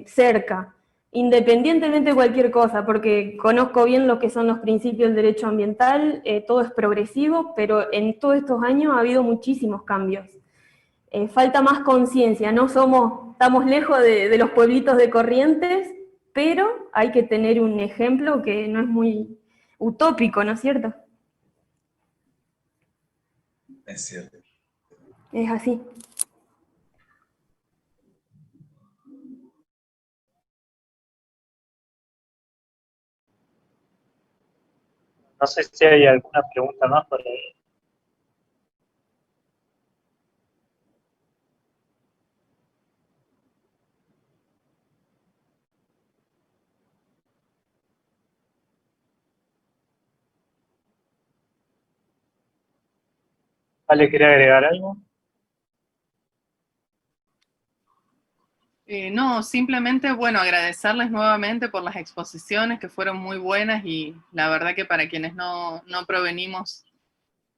cerca? independientemente de cualquier cosa, porque conozco bien lo que son los principios del derecho ambiental, todo es progresivo, pero en todos estos años ha habido muchísimos cambios. Falta más conciencia, estamos lejos de los pueblitos de Corrientes, pero hay que tener un ejemplo que no es muy utópico, ¿no es cierto? Es cierto. Es así. No sé si hay alguna pregunta más por ahí. ¿Vale, quería agregar algo? No, simplemente, bueno, agradecerles nuevamente por las exposiciones que fueron muy buenas y la verdad que para quienes no provenimos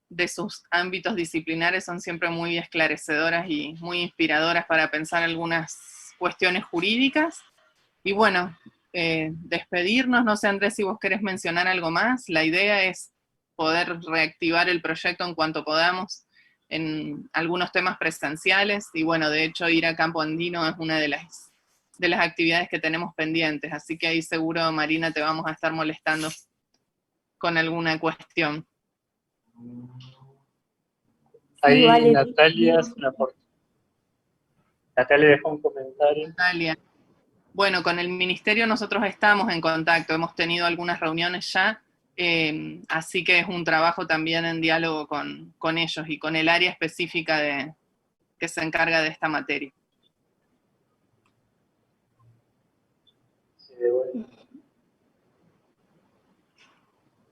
de sus ámbitos disciplinares son siempre muy esclarecedoras y muy inspiradoras para pensar algunas cuestiones jurídicas. Y bueno, despedirnos, no sé Andrés si vos querés mencionar algo más, la idea es poder reactivar el proyecto en cuanto podamos en algunos temas presenciales, y bueno, de hecho ir a Campo Andino es una de las actividades que tenemos pendientes, así que ahí seguro Marina te vamos a estar molestando con alguna cuestión. Ahí Sí, vale. Natalia Natalia dejó un comentario. Natalia. Bueno, con el ministerio nosotros estamos en contacto, hemos tenido algunas reuniones ya, así que es un trabajo también en diálogo con ellos y con el área específica que se encarga de esta materia. Sí, bueno.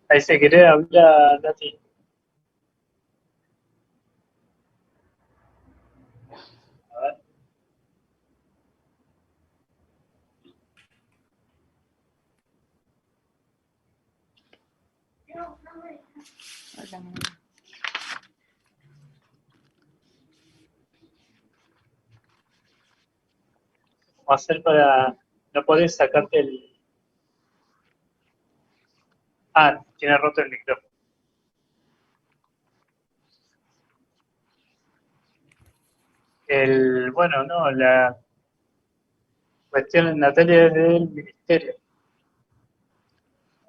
Ahí se quiere hablar, Nati. A ver. ¿Cómo hacer para no poder sacarte el... Ah, tiene roto el micrófono. Bueno, no, la cuestión, Natalia, es del ministerio.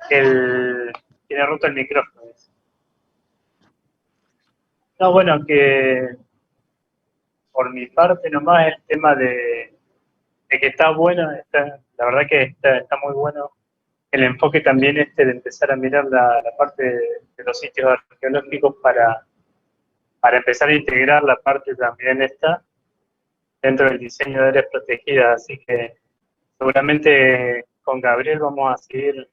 Tiene roto el micrófono. No, bueno, que por mi parte nomás el tema de que está bueno, la verdad que está muy bueno el enfoque también de empezar a mirar la parte de los sitios arqueológicos para empezar a integrar la parte también dentro del diseño de áreas protegidas, así que seguramente con Gabriel vamos a seguir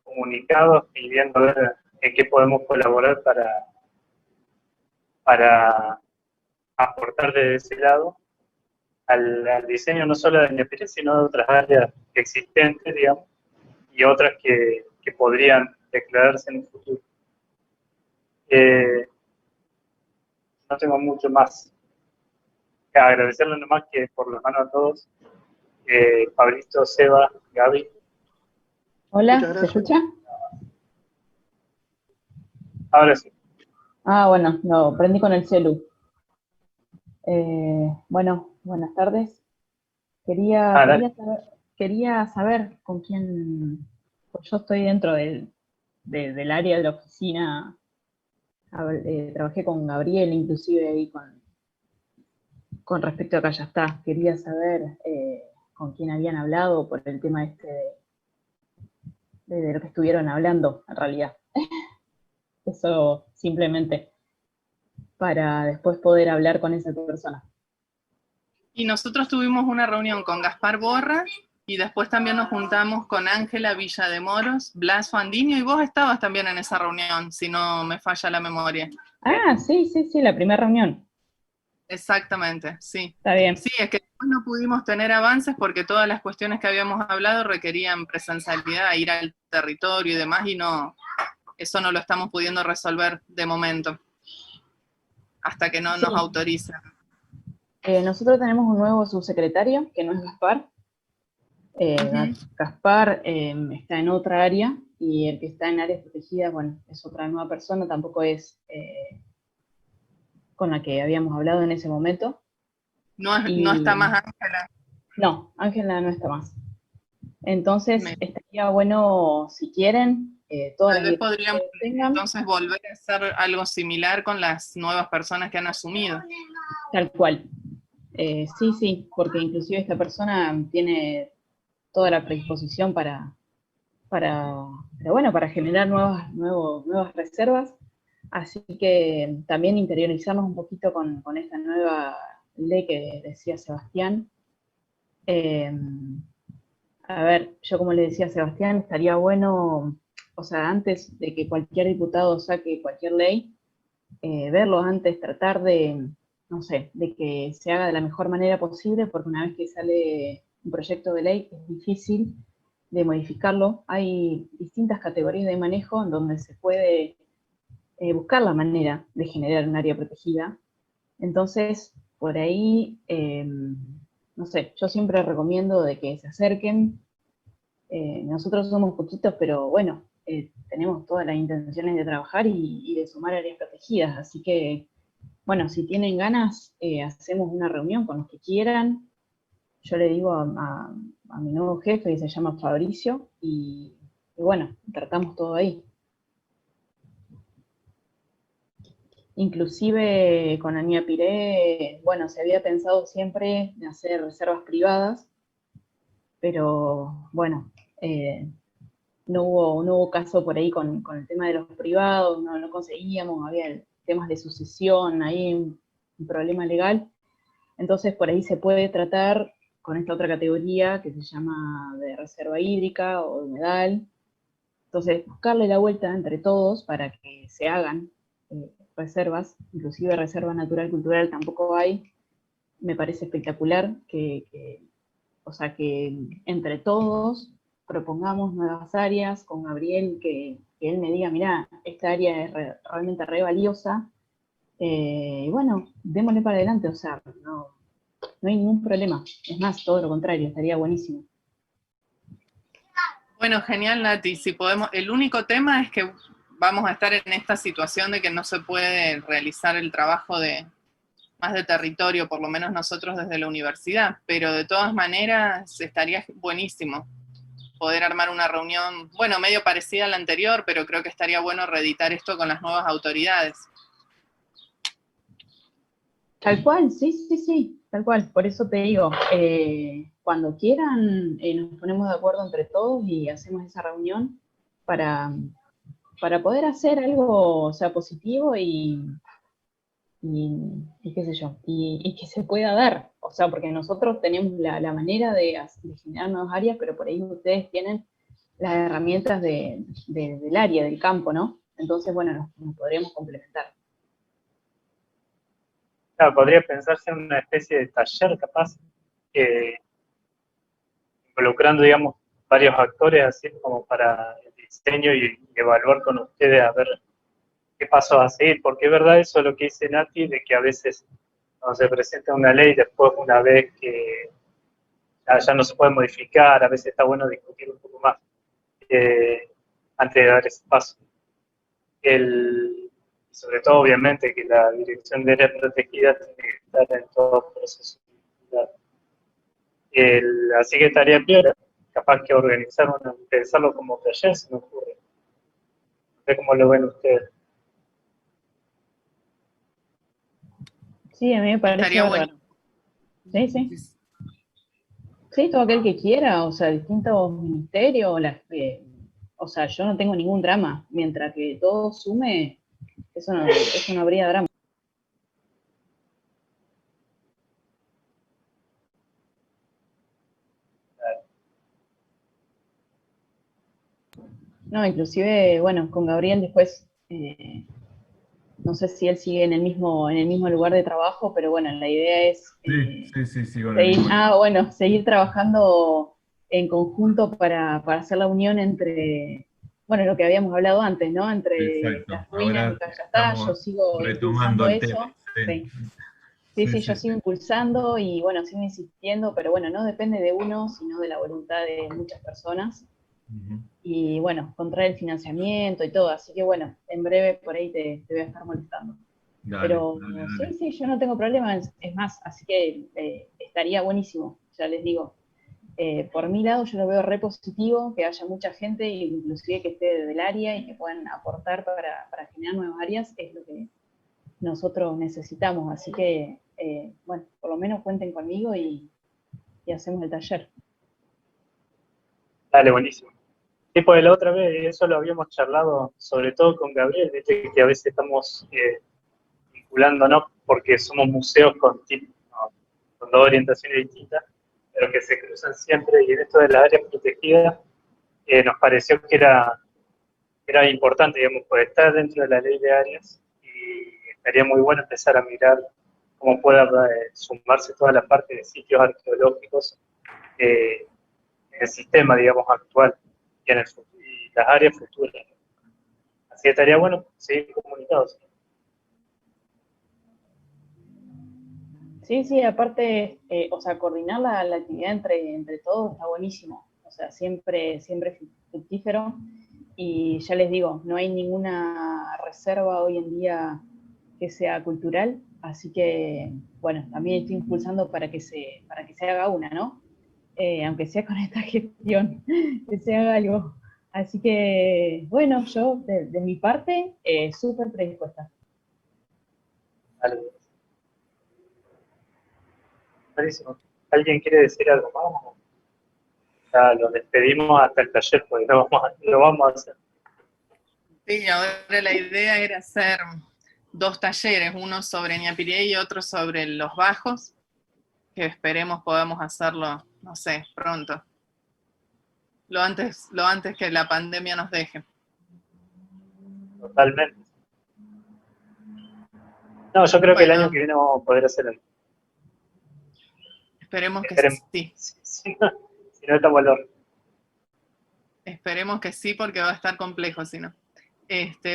comunicados y viendo a ver en qué podemos colaborar para aportar desde ese lado al diseño no solo de Ñepirí, sino de otras áreas existentes, digamos, y otras que podrían declararse en el futuro. No tengo mucho más que agradecerle nomás que por la mano a todos, Pablito, Seba, Gaby. Hola, ¿se escucha? Ahora sí. Ah, bueno, lo prendí con el celu. Bueno, buenas tardes. Quería saber con quién, pues yo estoy dentro del área de la oficina, trabajé con Gabriel, inclusive ahí con respecto a acá ya está. Quería saber con quién habían hablado por el tema de lo que estuvieron hablando, en realidad. Eso simplemente para después poder hablar con esa persona. Y nosotros tuvimos una reunión con Gaspar Borra, y después también nos juntamos con Ángela Villa de Moros, Blas Fandiño, y vos estabas también en esa reunión, si no me falla la memoria. Ah, sí, la primera reunión. Exactamente, sí. Está bien. Sí, es que después no pudimos tener avances porque todas las cuestiones que habíamos hablado requerían presencialidad, ir al territorio y demás, y eso no lo estamos pudiendo resolver de momento, hasta que no nos autoricen. Nosotros tenemos un nuevo subsecretario, que no es Gaspar, Gaspar está en otra área, y el que está en áreas protegidas, bueno, es otra nueva persona, tampoco es con la que habíamos hablado en ese momento. No está más Ángela. No, Ángela no está más. Entonces, estaría bueno, si quieren, todas Tal las vez podríamos que tengan. entonces volver a hacer algo similar con las nuevas personas que han asumido. Tal cual. Sí, porque inclusive esta persona tiene toda la predisposición para generar nuevas reservas, así que también interiorizarnos un poquito con esta nueva ley que decía Sebastián. A ver, yo como le decía a Sebastián, estaría bueno, o sea, antes de que cualquier diputado saque cualquier ley, verlo antes, tratar de, no sé, de que se haga de la mejor manera posible, porque una vez que sale un proyecto de ley es difícil de modificarlo. Hay distintas categorías de manejo en donde se puede buscar la manera de generar un área protegida. Entonces, por ahí, no sé, yo siempre recomiendo de que se acerquen. Nosotros somos poquitos, pero bueno, tenemos todas las intenciones de trabajar y de sumar áreas protegidas, así que, bueno, si tienen ganas, hacemos una reunión con los que quieran. Yo le digo a mi nuevo jefe, que se llama Fabricio, y bueno, tratamos todo ahí. Inclusive con Aña Piré, bueno, se había pensado siempre en hacer reservas privadas, pero bueno, no hubo caso por ahí con el tema de los privados, no conseguíamos, había temas de sucesión, ahí un problema legal. Entonces por ahí se puede tratar con esta otra categoría que se llama de reserva hídrica o de humedal. Entonces buscarle la vuelta entre todos para que se hagan reservas, inclusive reserva natural cultural tampoco hay. Me parece espectacular o sea, que entre todos propongamos nuevas áreas, con Gabriel, que él me diga, mirá, esta área es realmente re valiosa, y bueno, démosle para adelante, o sea, no hay ningún problema, es más, todo lo contrario, estaría buenísimo. Bueno, genial, Nati, si podemos, el único tema es que vamos a estar en esta situación de que no se puede realizar el trabajo más de territorio, por lo menos nosotros desde la universidad, pero de todas maneras estaría buenísimo poder armar una reunión, bueno, medio parecida a la anterior, pero creo que estaría bueno reeditar esto con las nuevas autoridades. Tal cual, sí, tal cual, por eso te digo, cuando quieran nos ponemos de acuerdo entre todos y hacemos esa reunión para poder hacer algo, o sea, positivo y qué sé yo, y que se pueda dar, o sea, porque nosotros tenemos la manera de generar nuevas áreas, pero por ahí ustedes tienen las herramientas del área, del campo, ¿no? Entonces, bueno, nos podríamos complementar. Claro, podría pensarse en una especie de taller, capaz, involucrando, digamos, varios actores, así como para el diseño y evaluar con ustedes a ver qué pasos a seguir, porque es verdad eso lo que dice Nati, de que a veces cuando se presenta una ley, después una vez que ya no se puede modificar, a veces está bueno discutir un poco más antes de dar ese paso. Sobre todo, obviamente, que la dirección de áreas protegidas tiene que estar en todo proceso. Así que estaría peor, capaz que pensarlo como taller, se me ocurre. No sé cómo lo ven ustedes. Sí, a mí me parece bárbaro. Sí. Sí, todo aquel que quiera, o sea, distintos ministerios, o sea, yo no tengo ningún drama. Mientras que todo sume, eso no habría drama. No, inclusive, bueno, con Gabriel después, no sé si él sigue en el mismo lugar de trabajo, pero bueno, la idea es seguir trabajando en conjunto para hacer la unión entre, bueno, lo que habíamos hablado antes, ¿no? Entre las ruinas de Cayatá, yo sigo retomando el eso. tema. Sí. Sí, sí, yo sigo impulsando y bueno, sigo insistiendo, pero bueno, no depende de uno, sino de la voluntad de muchas personas. Y bueno, encontrar el financiamiento y todo, así que bueno, en breve por ahí te voy a estar molestando. Dale, Pero dale, dale. sí, yo no tengo problema, es más, así que estaría buenísimo, ya les digo. Por mi lado yo lo veo re positivo, que haya mucha gente, inclusive que esté del área y que puedan aportar para generar nuevas áreas, es lo que nosotros necesitamos, así que bueno, por lo menos cuenten conmigo y hacemos el taller. Dale, buenísimo. Sí, pues la otra vez, eso lo habíamos charlado, sobre todo con Gabriel, viste que a veces estamos vinculándonos porque somos museos con dos orientaciones distintas, pero que se cruzan siempre, y en esto de las áreas protegidas nos pareció que era importante, digamos, poder estar dentro de la ley de áreas, y estaría muy bueno empezar a mirar cómo pueda sumarse toda la parte de sitios arqueológicos en el sistema, digamos, actual y en y las áreas futuras. Así que estaría bueno seguir comunicados. Sí, sí, aparte, o sea, coordinar la actividad entre todos está buenísimo, o sea, siempre fructífero, y ya les digo, no hay ninguna reserva hoy en día que sea cultural, así que, bueno, también estoy impulsando para que se haga una, ¿no? Aunque sea con esta gestión, que se haga algo. Así que, bueno, yo de mi parte, súper predispuesta. Vale. Buenísimo. ¿Alguien quiere decir algo más? Ya lo despedimos hasta el taller, porque lo vamos a hacer. Sí, ahora la idea era hacer 2 talleres, uno sobre Ñapiré y otro sobre los bajos, que esperemos podamos hacerlo, no sé, pronto. Lo antes que la pandemia nos deje. Totalmente. No, yo creo que el Bueno, año que viene vamos a poder hacerlo. esperemos que Esperemos. sí. Si no estamos al horno. Esperemos que sí, porque va a estar complejo si no.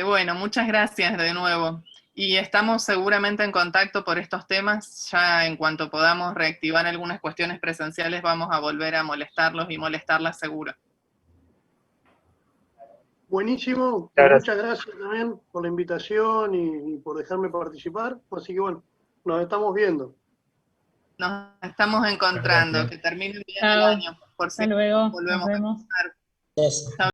Bueno, muchas gracias de nuevo. Y estamos seguramente en contacto por estos temas. Ya en cuanto podamos reactivar algunas cuestiones presenciales, vamos a volver a molestarlos y molestarlas seguro. Buenísimo, Gracias. muchas gracias también por la invitación y por dejarme participar. Así que bueno, nos estamos viendo. Nos estamos encontrando. Gracias. Que termine bien el Chao. año. Por si Hasta luego. volvemos Nos vemos. a estar. Chao.